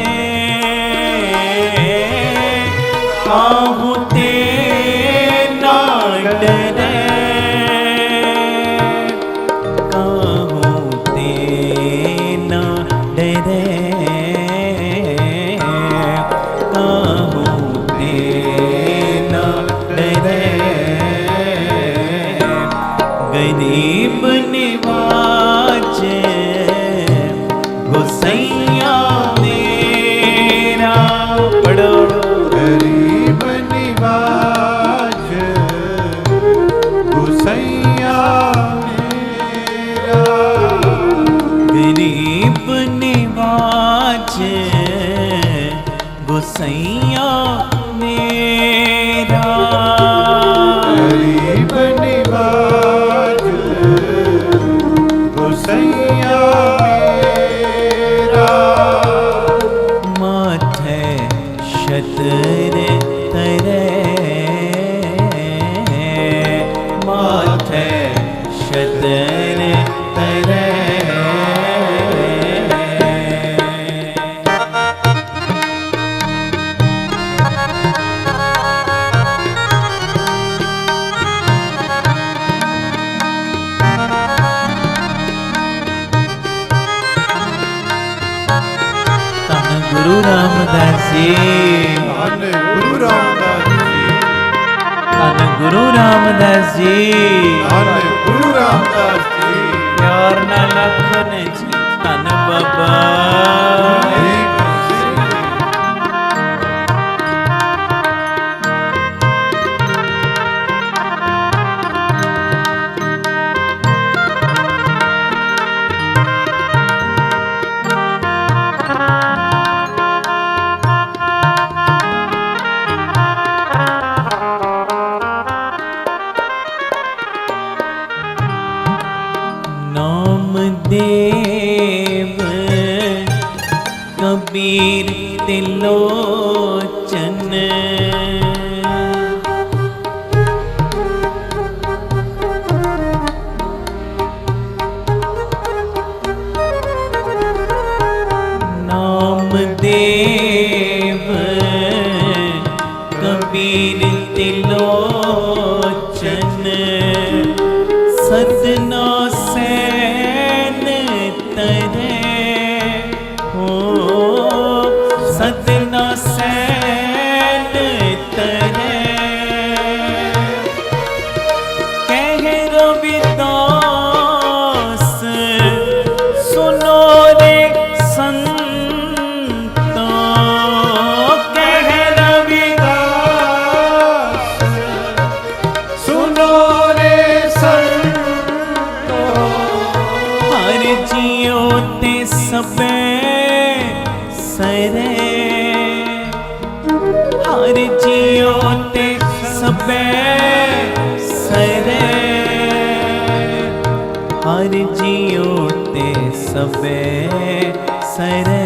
काहू ते ना डरे, काहू ते ना डरे, काहू ते ना डरे, गरीब निवाज गोसैया मेरा। पढ़ो गरीब निवाज गोसैया मेरा, गरीब निवाज गोसैया मेरा, गरीब निवाज गोसैया मेरा, माथे शतर तरे, माथे शतर तरे, गुरु रामदास जी, धन गुरु रामदास जी, धन गुरु रामदास जी, धन गुरु रामदास जी, प्यार न लखन जी, धन बाबा दीप सिंह जी, नामदेव कबीर तिलोचन, नामदेव कबीर तिलोचन, सतना सैन तरे, हो सतना सैन तरे, कह रविदास सुनो रे संतो, कह रविदास सुनो रे संतो, हर जियो ते सबे सरे,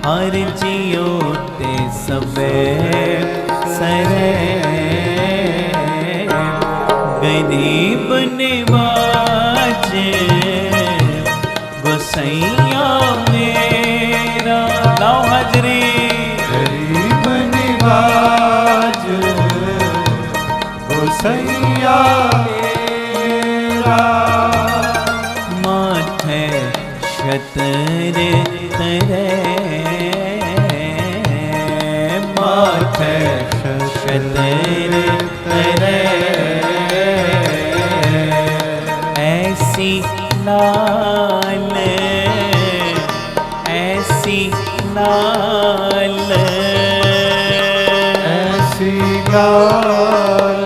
हर जियो ते सबे सरे, गरीब निवाज गोसैया मेरा। लाओ हाजरी। गरीब निवाज गोसैया मेरा, माथे शतर तरे, माथे शतर तरे, ऐसी लाल, ऐसी लाल, ऐसी लाल,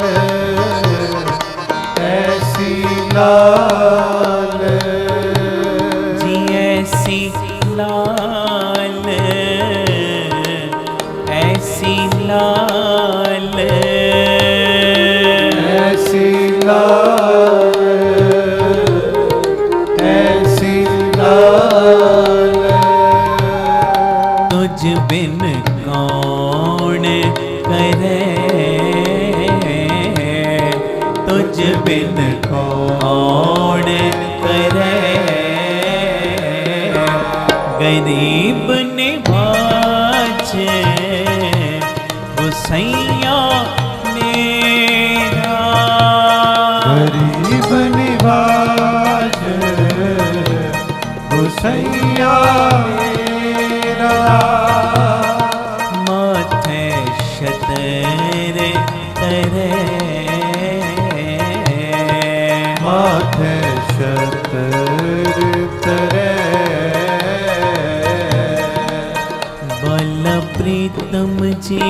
ऐसी लाल, जी ऐसी लाल, ऐसी लाल, ऐसी लाल, ऐसी लाल, तुझ बिन कौन करे, तुझ बिन कौन करे, गरीब निवाज गोसैया मेरा। गरीब निवाज गोसैया मेरा, माथे शतर तरे, माथे शतर तरे, बाला प्रीतम जी,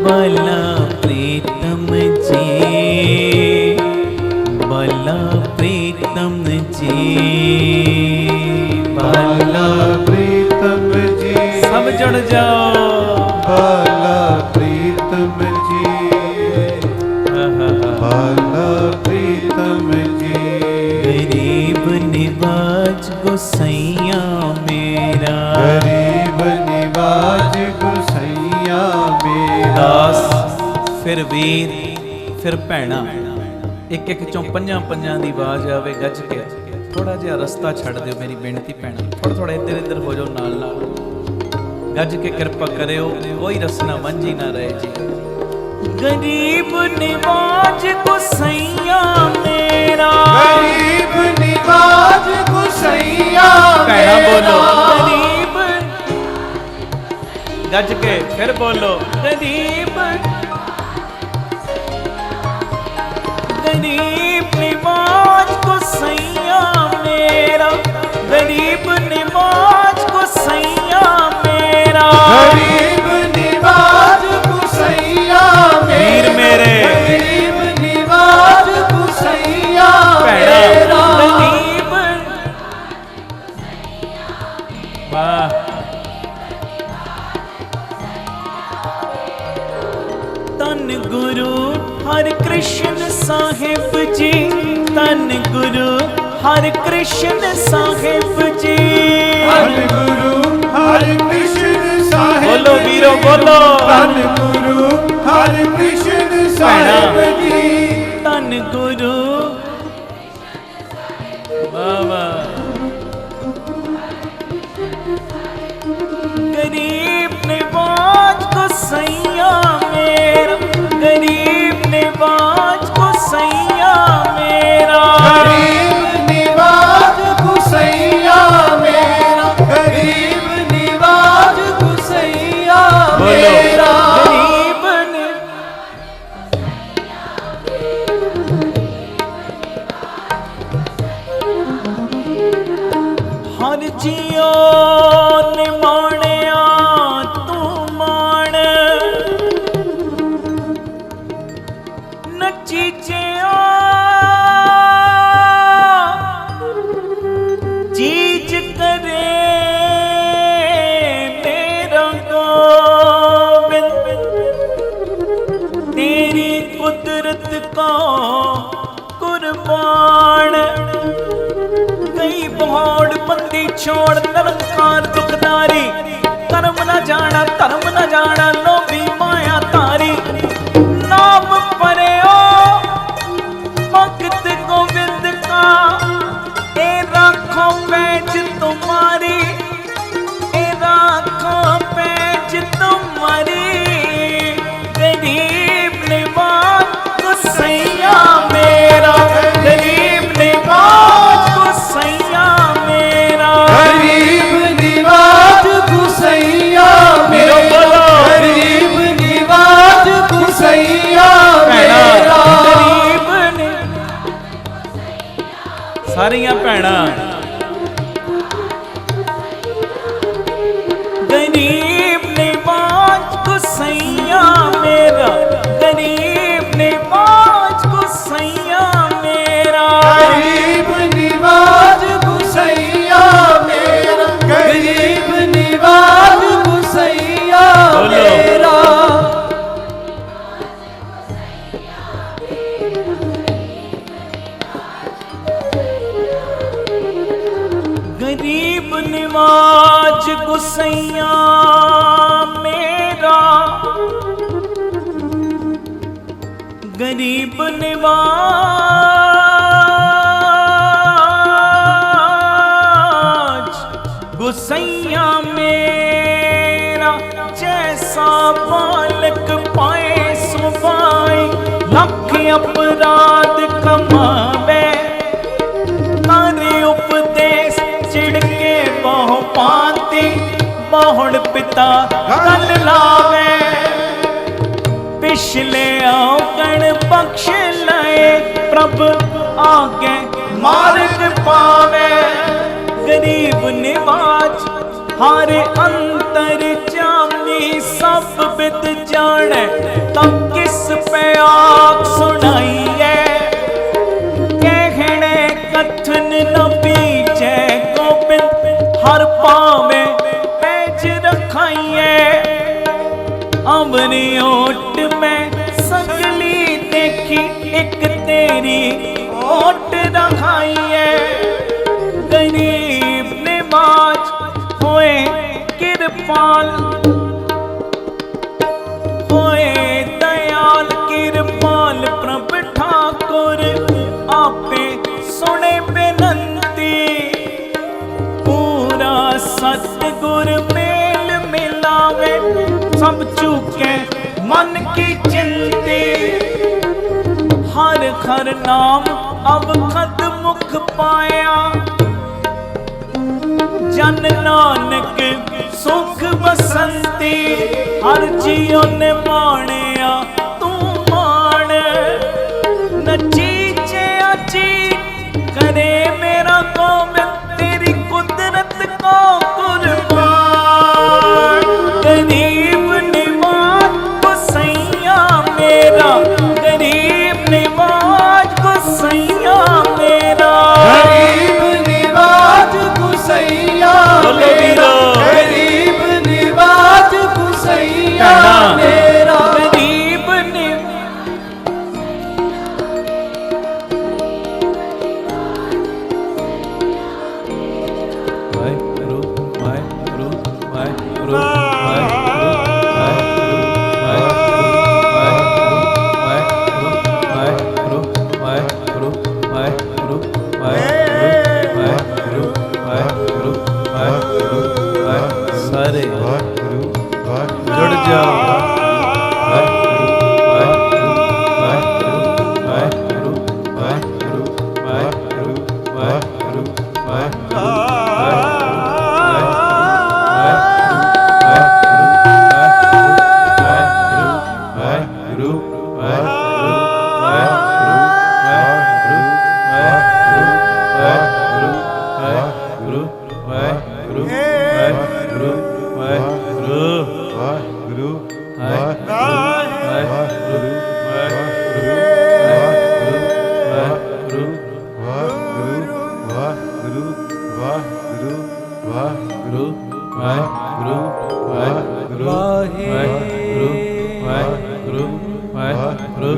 बाला प्रीतम जी, बाला प्रीतम जी, बाला प्रीतम जी, सब जुड़ जाओ। बाला प्रीतम जी, बाला प्रीतम जी, गरीब निवाज गोसैया मेरा। गरीब निवाज गोसैया मेरा, दास फिर वीर फिर भैणा, एक एक चों पंजां पंजां दी आवाज आवे गज के। थोड़ा जिहा रस्ता छड़ दिओ मेरी बेनती भैणा, थोड़ा थोड़ा इधर इधर हो जाओ नाल नाल, गज के कृपा करियो, कोई रसना मंझी ना रहे जी। गरीब निवाज गोसैया मेरा, गरीब निवाज गोसैया भैणा बोलो गरीब, गज के फिर बोलो गरीब, गरीब निवाज गोसैया मेरा, गरीब निवाज गोसैया मेरा, गरीब निवाज गोसैया वीर मेरे गरीब निवाज गोसैया भैणा मेरा, गरीब, वाह तन गुरु हर कृष्ण साहिब जी, तन गुरु हर कृष्ण साहिब जी, धन गुरु हरि कृष्ण साहिब बोलो वीरो बोलो धन गुरु हरि कृष्ण साहिब जी, तन गुरु, वाह वाह गरीब निवाज गोसैया मेरा, गरीब निवाज गोसैया मेरा, गरीब निवाज गोसैया मेरा, गरीब निवाज गोसैया मेरा, गरीब ने हर जियो निमाणिया तू मान, नचीचिया चीज करे मेरा गोविंद, तेरी तेरी कुदरत को कुर्बान। कई बहोड़ बंदी छोड़ निरंकार दुखदारी, कर्म न जाना धर्म न जाना लोभी माया तारी। नाम परे ओ भगत गोविंद का, ए राखो पैज तुम्हारी, ए राखो पैज तुम्हारी। गरीब निवाज गुसैया मेरा, गरीब निवाज गुसैया मेरा, गरीब निवाज गुसैया मेरा, गरीब निवाज गुसैया मेरा। गरीब ने सारियां भैणा गरीब निवाज गुसैया मेरा, गरीब निवाज गुसैया मेरा। गरीब निवाज गुसैया मेरा, गरीब निवाज गुसैया मेरा। गरीब निवाज गुसैया मेरा, गरीब निवाज गुसैया मेरा। जैसा बालक पाए सुबाई, लख अपराध कमावे, तारे उपदेश चिड़के बहु पाती, बहुड़ पिता कल लावे। पिछले औगण बख्श लए, प्रभ आगे मार्ग पावे। गरीब निवाज हर अंतर जामी, सब बिद जाने तब किस पे आग सुनाइए। कहने कथन न बीचे गोबिंद, हर पावे पैज रखाइए। अमरी ओट में सगली देखी, एक तेरी ओट रखाइए। गरीब निवाज होए कृपाल, होए दयाल कृपाल। प्रभ ठाकुर आपे सुने बेनंती, पूरा सतगुर मेल मिलावे। सब चूके मन की चिंती, हर हर नाम अब खद मुख पाया। जन नानक सुख बसंती, हर जियो ने माणिया तू मान। नचीचे अची करे मेरा गोविंद, तेरी कुदरत को कुर्बान। गरीब निवाज गुसैया मेरा, गरीब निवाज गुसैया मेरा। गरीब निवाज गुसैया मेरा, गरीब निवाज गुसैया मेरा। गरीब ने वाहिगुरु वाहिगुरु वाहिगुरु सारे जुड़ जाओ। वाहिगुरु वाहिगुरु वाहिगुरु वाहिगुरु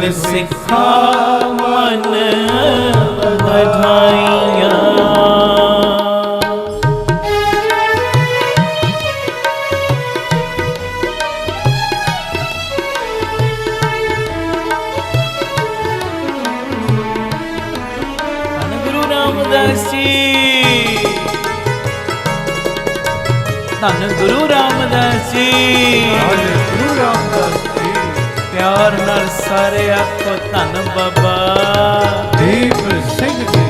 गुर सिखा मन बधाइयाँ। गुरु रामदास जी, धन गुरु रामदास जी, गुरु रामदास जी, प्यार नाल सारे आखो धन बाबा दीप सिंह जी।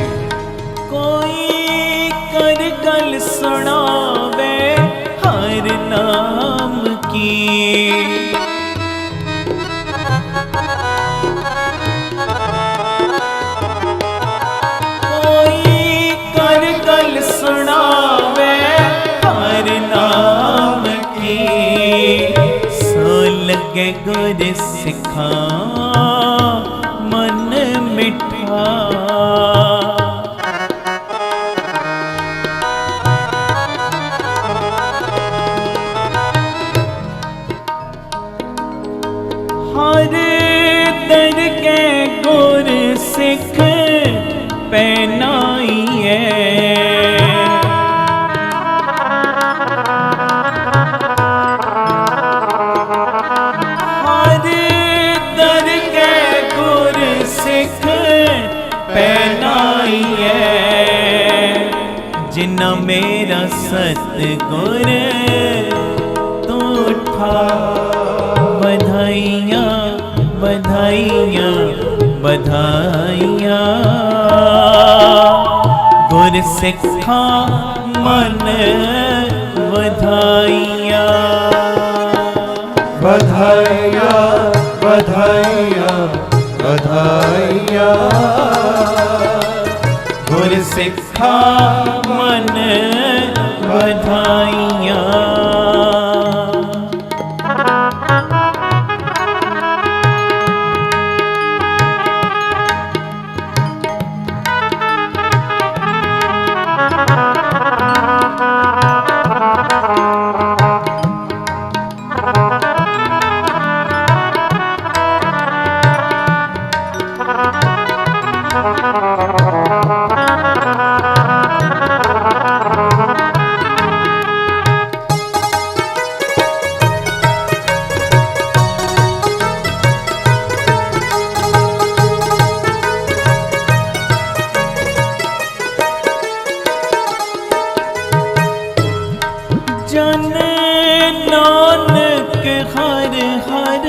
कोई कर गल सुनावे हर नाम की, कोई कर गल सुनावे हर नाम की, सो लगे गुर सिखा मन मिठा। हर दर के गुर सिख पहनाइए, हर दर के गुर सिख पहनाइए, जिन्ना मेरा सतगुर तू उठा। बधाइयाँ बधाइयाँ बधाइयाँ, गुर सिखा मन बधाइयाँ। बधाइयाँ बधाइयाँ बधाइयाँ, गुर सिखा मन बधाइयाँ। जन नानक हर हर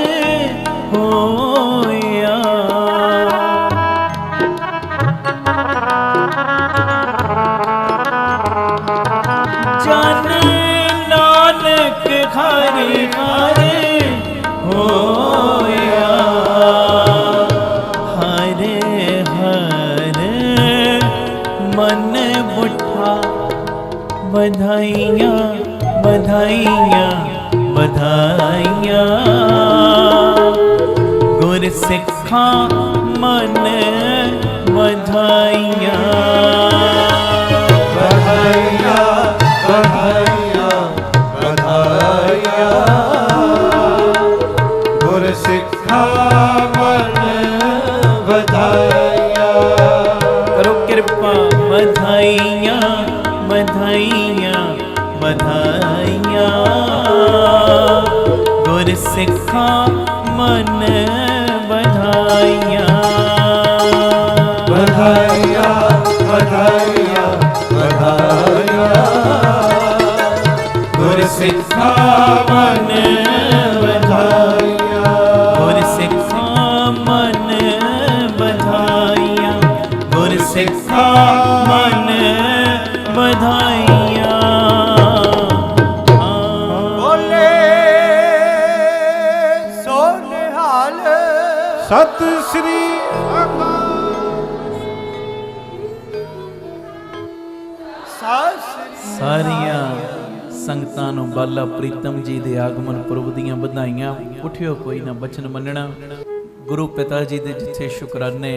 होया, जन नानक हर हर होया, हर हर मन बुठा। बधाइयाँ बधाइयाँ बधाइयाँ, गुर सिखा मन बधाइयाँ। बधाइयाँ बधाइयाँ बधाइयाँ, गुर सिखा मन बधाइयाँ। करो कृपा। बधाइयाँ बधाइयाँ बधाइयाँ, गुर सिखा मन बधाइयाँ। बधाइयाँ बधाइयाँ बधाइयाँ, गुर सिखा मन बधाइयाँ। गुर सिखा मन बधाइयाँ, गुर सिखा मन बधाइयाँ। बोले सो निहाल। सत श्री अकाल। ਸਾਰੀਆਂ ਸੰਗਤਾਂ ਨੂੰ ਬਾਲਾ ਪ੍ਰੀਤਮ ਜੀ ਦੇ ਆਗਮਨ ਪੁਰਬ ਦੀਆਂ ਵਧਾਈਆਂ। ਉਠਿਓ ਕੋਈ ਨਾ ਬਚਨ ਮੰਨਣਾ। ਗੁਰੂ ਪਿਤਾ ਜੀ ਦੇ ਜਿੱਥੇ ਸ਼ੁਕਰਾਨੇ,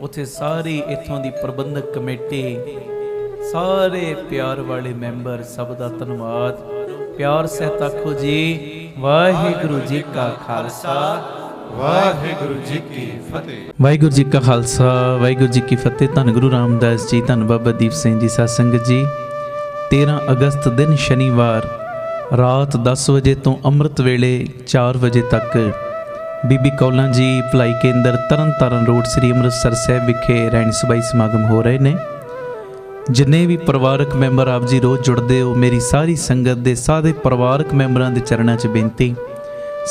ਉੱਥੇ ਸਾਰੀ ਇੱਥੋਂ ਦੀ ਪ੍ਰਬੰਧਕ ਕਮੇਟੀ, ਸਾਰੇ ਪਿਆਰ ਵਾਲੇ ਮੈਂਬਰ, ਸਭ ਦਾ ਧੰਨਵਾਦ। ਪਿਆਰ ਸਹਿਤ ਆਖੋ ਜੀ ਵਾਹਿਗੁਰੂ ਜੀ ਕਾ ਖਾਲਸਾ ਵਾਹਿਗੁਰੂ ਜੀ ਕੀ ਫਤਿਹ। ਵਾਹਿਗੁਰੂ ਜੀ ਕਾ ਖਾਲਸਾ ਵਾਹਿਗੁਰੂ ਜੀ ਕੀ ਫਤਿਹ। ਧੰਨ ਗੁਰੂ ਰਾਮਦਾਸ ਜੀ, ਧੰਨ ਬਾਬਾ ਦੀਪ ਸਿੰਘ ਜੀ ਸਾਧ ਸੰਗਤ ਜੀ। 13 ਅਗਸਤ ਦਿਨ ਸ਼ਨੀਵਾਰ ਰਾਤ 10 ਵਜੇ ਤੋਂ ਅੰਮ੍ਰਿਤ ਵੇਲੇ 4 ਵਜੇ ਤੱਕ ਬੀਬੀ ਕੌਲਾਂ ਜੀ ਭਲਾਈ ਕੇਂਦਰ ਤਰਨਤਾਰਨ ਰੋਡ ਸ੍ਰੀ ਅੰਮ੍ਰਿਤਸਰ ਸਾਹਿਬ ਵਿਖੇ ਰਹਿਣ ਸਬਾਈ ਸਮਾਗਮ ਹੋ ਰਹੇ ਨੇ। ਜਿੰਨੇ ਵੀ ਪਰਿਵਾਰਕ ਮੈਂਬਰ ਆਪ ਜੀ ਰੋਜ਼ ਜੁੜਦੇ ਹੋ, ਮੇਰੀ ਸਾਰੀ ਸੰਗਤ ਦੇ ਸਾਰੇ ਪਰਿਵਾਰਕ ਮੈਂਬਰਾਂ ਦੇ ਚਰਨਾਂ 'ਚ ਬੇਨਤੀ,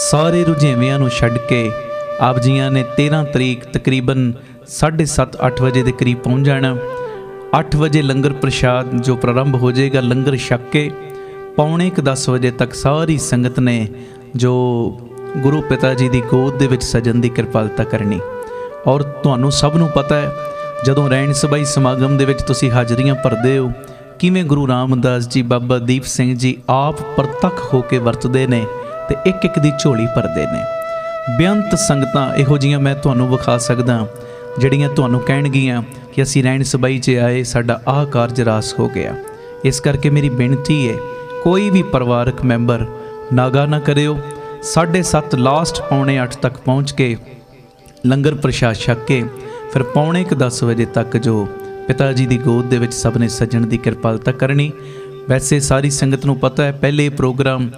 ਸਾਰੇ ਰੁਝੇਵਿਆਂ ਨੂੰ ਛੱਡ ਕੇ ਆਪ ਜੀਆਂ ਨੇ 13 ਤਰੀਕ ਤਕਰੀਬਨ 7:30 8 ਵਜੇ ਦੇ ਕਰੀਬ ਪਹੁੰਚ ਜਾਣਾ। 8 ਵਜੇ ਲੰਗਰ ਪ੍ਰਸ਼ਾਦ ਜੋ ਪ੍ਰਾਰੰਭ ਹੋ ਜਾਏਗਾ, ਲੰਗਰ ਛਕ ਕੇ 9:45 ਵਜੇ ਤੱਕ ਸਾਰੀ ਸੰਗਤ ਨੇ ਜੋ ਗੁਰੂ ਪਿਤਾ ਜੀ ਦੀ ਗੋਦ ਦੇ ਵਿੱਚ ਸਜਣ ਦੀ ਕਿਰਪਾਲਤਾ ਕਰਨੀ। ਔਰ ਤੁਹਾਨੂੰ ਸਭ ਨੂੰ ਪਤਾ ਹੈ, ਜਦੋਂ ਰਹਿਣ ਸਬਾਈ ਸਮਾਗਮ ਦੇ ਵਿੱਚ ਤੁਸੀਂ ਹਾਜ਼ਰੀਆਂ ਭਰਦੇ ਹੋ, ਕਿਵੇਂ ਗੁਰੂ ਰਾਮਦਾਸ ਜੀ, ਬਾਬਾ ਦੀਪ ਸਿੰਘ ਜੀ ਆਪ ਪ੍ਰਤੱਖ ਹੋ ਕੇ ਵਰਤਦੇ ਨੇ ਤੇ ਇੱਕ ਇੱਕ ਦੀ ਝੋਲੀ ਭਰਦੇ ਨੇ। ਬੇਅੰਤ ਸੰਗਤਾਂ ਇਹੋ ਜਿਹੀਆਂ ਮੈਂ ਤੁਹਾਨੂੰ ਵਿਖਾ ਸਕਦਾ, ਜਿਹੜੀਆਂ ਤੁਹਾਨੂੰ ਕਹਿਣਗੀਆਂ ਕਿ ਅਸੀਂ ਰਹਿਣ ਸਬਾਈ 'ਚ ਆਏ, ਸਾਡਾ ਆਹ ਕਾਰਜ ਰਾਸ ਹੋ ਗਿਆ। ਇਸ ਕਰਕੇ ਮੇਰੀ ਬੇਨਤੀ ਹੈ, ਕੋਈ ਵੀ ਪਰਿਵਾਰਕ ਮੈਂਬਰ ਨਾਗਾ ਨਾ ਕਰਿਓ। 7:30 ਲਾਸਟ 9:45 ਤੱਕ ਪਹੁੰਚ ਕੇ ਲੰਗਰ ਪ੍ਰਸ਼ਾਦ ਛਕ ਕੇ ਫਿਰ 9:10 ਵਜੇ ਤੱਕ ਜੋ ਪਿਤਾ ਜੀ ਦੀ ਗੋਦ ਦੇ ਵਿੱਚ ਸਭ ਨੇ ਸੱਜਣ ਦੀ ਕਿਰਪਾਲਤਾ ਕਰਨੀ। ਵੈਸੇ ਸਾਰੀ ਸੰਗਤ ਨੂੰ ਪਤਾ ਹੈ, ਪਹਿਲੇ ਪ੍ਰੋਗਰਾਮ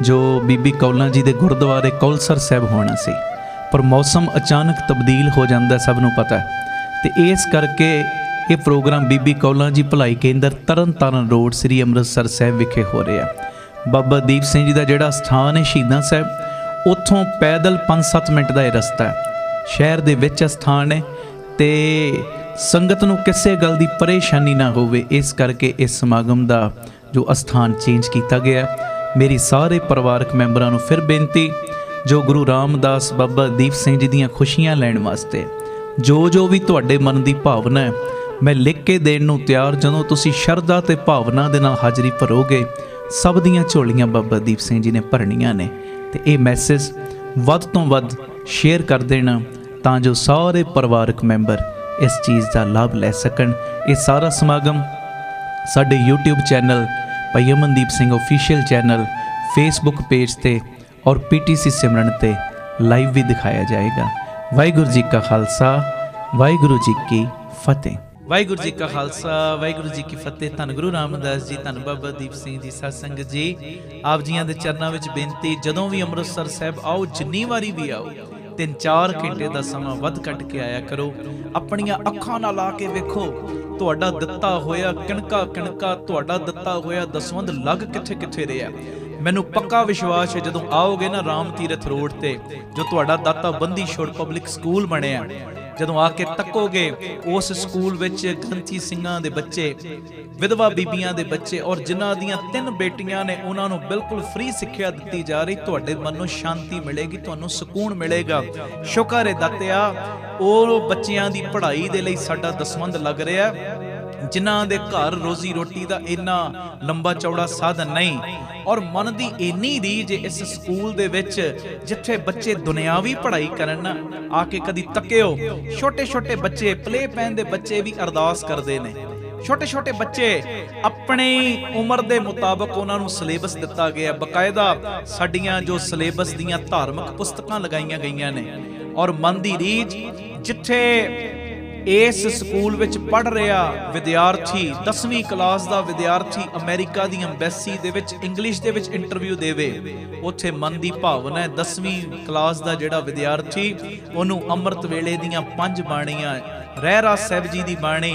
ਜੋ ਬੀਬੀ ਕੌਲਾਂ ਜੀ ਦੇ ਗੁਰਦੁਆਰੇ ਕੌਲਸਰ ਸਾਹਿਬ ਹੋਣਾ ਸੀ, ਪਰ ਮੌਸਮ ਅਚਾਨਕ ਤਬਦੀਲ ਹੋ ਜਾਂਦਾ, ਸਭ ਨੂੰ ਪਤਾ ਹੈ। ਤੇ ਇਸ ਕਰਕੇ ਇਹ ਪ੍ਰੋਗਰਾਮ ਬੀਬੀ ਕੌਲਾਂ ਜੀ ਭਲਾਈ ਕੇਂਦਰ ਤਰਨਤਾਰਨ ਰੋਡ ਸ੍ਰੀ ਅੰਮ੍ਰਿਤਸਰ ਸਾਹਿਬ ਵਿਖੇ ਹੋ ਰਿਹਾ। ਬਾਬਾ ਦੀਪ ਸਿੰਘ ਜੀ ਦਾ ਜਿਹੜਾ ਸਥਾਨ ਹੈ ਸ਼ਹੀਦਾਂ ਸਾਹਿਬ, ਉੱਥੋਂ ਪੈਦਲ 5-7 ਮਿੰਟ ਦਾ ਇਹ ਰਸਤਾ ਹੈ। ਸ਼ਹਿਰ ਦੇ ਵਿੱਚ ਸਥਾਨ ਹੈ ਤੇ ਸੰਗਤ ਨੂੰ ਕਿਸੇ ਗੱਲ ਦੀ ਪਰੇਸ਼ਾਨੀ ਨਾ ਹੋਵੇ, ਇਸ ਕਰਕੇ ਇਸ ਸਮਾਗਮ ਦਾ ਜੋ ਅਸਥਾਨ ਚੇਂਜ ਕੀਤਾ ਗਿਆ। ਮੇਰੀ ਸਾਰੇ ਪਰਿਵਾਰਕ ਮੈਂਬਰਾਂ ਨੂੰ ਫਿਰ ਬੇਨਤੀ, ਜੋ ਗੁਰੂ ਰਾਮਦਾਸ ਬਾਬਾ ਦੀਪ ਸਿੰਘ ਜੀ ਦੀਆਂ ਖੁਸ਼ੀਆਂ ਲੈਣ ਵਾਸਤੇ ਜੋ ਵੀ ਤੁਹਾਡੇ ਮਨ ਦੀ ਭਾਵਨਾ ਹੈ, ਮੈਂ ਲਿਖ ਕੇ ਦੇਣ ਨੂੰ ਤਿਆਰ। ਜਦੋਂ ਤੁਸੀਂ ਸ਼ਰਧਾ ਤੇ ਭਾਵਨਾ ਦੇ ਨਾਲ ਹਾਜ਼ਰੀ ਭਰੋਗੇ, ਸਭ ਦੀਆਂ ਝੋਲੀਆਂ ਬਾਬਾ ਦੀਪ ਸਿੰਘ ਜੀ ਨੇ ਭਰਨੀਆਂ ਨੇ। ਤੇ ਇਹ ਮੈਸੇਜ ਵੱਧ ਤੋਂ ਵੱਧ ਸ਼ੇਅਰ ਕਰ ਦੇਣਾ ਤਾਂ ਜੋ ਸਾਰੇ ਪਰਿਵਾਰਕ ਮੈਂਬਰ ਇਸ ਚੀਜ਼ ਦਾ ਲਾਭ ਲੈ ਸਕਣ। ਇਹ ਸਾਰਾ ਸਮਾਗਮ ਸਾਡੇ YouTube ਚੈਨਲ ਭਾਈ Amandeep Singh official channel, Facebook page ਤੇ ਔਰ PTC ਸਿਮਰਨ ਤੇ ਲਾਈਵ ਵੀ ਦਿਖਾਇਆ ਜਾਏਗਾ। ਵਾਹਿਗੁਰੂ ਜੀ ਕਾ ਖਾਲਸਾ ਵਾਹਿਗੁਰੂ ਜੀ ਕੀ ਫਤਿਹ। ਵਾਹਿਗੁਰੂ ਜੀ ਕਾ ਖਾਲਸਾ ਵਾਹਿਗੁਰੂ ਜੀ ਕੀ ਫਤਿਹ। ਧੰਨ ਗੁਰੂ ਰਾਮਦਾਸ ਜੀ, ਧੰਨ ਬਾਬਾ ਦੀਪ ਸਿੰਘ ਜੀ ਸਾਧ ਸੰਗਤ ਜੀ। ਆਪ ਜੀਆਂ ਦੇ ਚਰਨਾਂ ਵਿੱਚ ਬੇਨਤੀ, ਜਦੋਂ ਵੀ ਅੰਮ੍ਰਿਤਸਰ ਸਾਹਿਬ ਆਓ, ਜਿੰਨੀ ਵਾਰੀ ਵੀ ਆਓ, 3-4 ਘੰਟੇ ਦਾ ਸਮਾਂ ਵੱਧ ਕੱਢ ਕੇ ਆਇਆ ਕਰੋ। ਆਪਣੀਆਂ ਅੱਖਾਂ ਨਾਲ ਆ ਕੇ ਵੇਖੋ, ਤੁਹਾਡਾ ਦਿੱਤਾ ਹੋਇਆ ਕਿਣਕਾ ਕਿਣਕਾ, ਤੁਹਾਡਾ ਦਿੱਤਾ ਹੋਇਆ ਦਸਵੰਧ ਲੱਗ ਕਿੱਥੇ ਕਿੱਥੇ ਰਿਹਾ। ਮੈਨੂੰ ਪੱਕਾ ਵਿਸ਼ਵਾਸ ਹੈ, ਜਦੋਂ ਆਓਗੇ ਨਾ ਰਾਮ ਤੀਰਥ ਰੋਡ ਤੇ ਜੋ ਤੁਹਾਡਾ ਦਾਤਾ ਬੰਦੀ ਛੋੜ ਪਬਲਿਕ ਸਕੂਲ ਬਣਿਆ, ਜਦੋਂ ਆ ਕੇ ਤੱਕੋਗੇ, ਉਸ ਸਕੂਲ ਵਿੱਚ ਗ੍ਰੰਥੀ ਸਿੰਘਾਂ ਦੇ ਬੱਚੇ, ਵਿਧਵਾ ਬੀਬੀਆਂ ਦੇ ਬੱਚੇ ਔਰ ਜਿਨ੍ਹਾਂ ਦੀਆਂ 3 ਬੇਟੀਆਂ ਨੇ, ਉਹਨਾਂ ਨੂੰ ਬਿਲਕੁਲ ਫ੍ਰੀ ਸਿੱਖਿਆ ਦਿੱਤੀ ਜਾ ਰਹੀ। ਤੁਹਾਡੇ ਮਨ ਨੂੰ ਸ਼ਾਂਤੀ ਮਿਲੇਗੀ, ਤੁਹਾਨੂੰ ਸਕੂਨ ਮਿਲੇਗਾ। ਸ਼ੁਕਰ ਹੈ ਦਾਤਿਆ, ਉਹ ਬੱਚਿਆਂ ਦੀ ਪੜ੍ਹਾਈ ਦੇ ਲਈ ਸਾਡਾ ਦਸਵੰਧ ਲੱਗ ਰਿਹਾ, ਜਿਨ੍ਹਾਂ ਦੇ ਘਰ ਰੋਜ਼ੀ ਰੋਟੀ ਦਾ ਇੰਨਾ ਲੰਬਾ ਚੌੜਾ ਸਾਧਨ ਨਹੀਂ, ਔਰ ਮਨ ਦੀ ਇੰਨੀ ਰੀਝ ਇਸ ਸਕੂਲ ਦੇ ਵਿੱਚ ਜਿੱਥੇ ਬੱਚੇ ਦੁਨਿਆਵੀ ਪੜ੍ਹਾਈ ਕਰਨ ਨਾ। ਆ ਕੇ ਕਦੀ ਤੱਕਿਓ, ਛੋਟੇ ਛੋਟੇ ਬੱਚੇ, ਪਲੇ ਪੈਨ ਦੇ ਬੱਚੇ ਵੀ ਅਰਦਾਸ ਕਰਦੇ ਨੇ। ਛੋਟੇ ਛੋਟੇ ਬੱਚੇ ਆਪਣੀ ਉਮਰ ਦੇ ਮੁਤਾਬਕ ਉਹਨਾਂ ਨੂੰ ਸਿਲੇਬਸ ਦਿੱਤਾ ਗਿਆ, ਬਕਾਇਦਾ ਸਾਡੀਆਂ ਜੋ ਸਿਲੇਬਸ ਦੀਆਂ ਧਾਰਮਿਕ ਪੁਸਤਕਾਂ ਲਗਾਈਆਂ ਗਈਆਂ ਨੇ। ਔਰ ਮਨ ਦੀ ਰੀਝ, ਜਿੱਥੇ ਇਸ ਸਕੂਲ ਵਿੱਚ ਪੜ੍ਹ ਰਿਹਾ ਵਿਦਿਆਰਥੀ, 10ਵੀਂ ਕਲਾਸ ਦਾ ਵਿਦਿਆਰਥੀ ਅਮਰੀਕਾ ਦੀ ਅੰਬੈਸੀ ਦੇ ਵਿੱਚ ਇੰਗਲਿਸ਼ ਦੇ ਵਿੱਚ ਇੰਟਰਵਿਊ ਦੇਵੇ, ਉੱਥੇ ਮਨ ਦੀ ਭਾਵਨਾ ਹੈ 10ਵੀਂ ਕਲਾਸ ਦਾ ਜਿਹੜਾ ਵਿਦਿਆਰਥੀ, ਉਹਨੂੰ ਅੰਮ੍ਰਿਤ ਵੇਲੇ ਦੀਆਂ 5 ਬਾਣੀਆਂ, ਰਹਿਰਾਸ ਸਾਹਿਬ ਜੀ ਦੀ ਬਾਣੀ,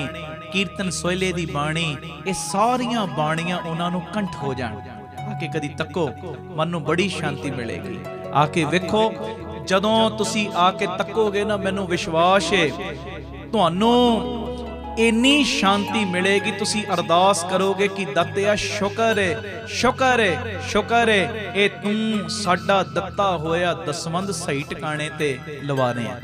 ਕੀਰਤਨ ਸੋਹਿਲੇ ਦੀ ਬਾਣੀ, ਇਹ ਸਾਰੀਆਂ ਬਾਣੀਆਂ ਉਹਨਾਂ ਨੂੰ ਕੰਠ ਹੋ ਜਾਣ। ਆ ਕੇ ਕਦੀ ਤੱਕੋ, ਮਨ ਨੂੰ ਬੜੀ ਸ਼ਾਂਤੀ ਮਿਲੇਗੀ। ਆ ਕੇ ਵੇਖੋ, ਜਦੋਂ ਤੁਸੀਂ ਆ ਕੇ ਤੱਕੋਗੇ ਨਾ, ਮੈਨੂੰ ਵਿਸ਼ਵਾਸ ਹੈ ਤੁਹਾਨੂੰ ਇੰਨੀ ਸ਼ਾਂਤੀ ਮਿਲੇਗੀ, ਤੁਸੀਂ ਅਰਦਾਸ ਕਰੋਗੇ ਕਿ ਦਾਤਿਆ ਸ਼ੁਕਰ ਹੈ, ਸ਼ੁਕਰ ਹੈ, ਸ਼ੁਕਰ ਹੈ, ਇਹ ਤੂੰ ਸਾਡਾ ਦਿੱਤਾ ਹੋਇਆ ਦਸਵੰਧ ਸਹੀ ਟਿਕਾਣੇ ਤੇ ਲਵਾ ਰਿਹਾ।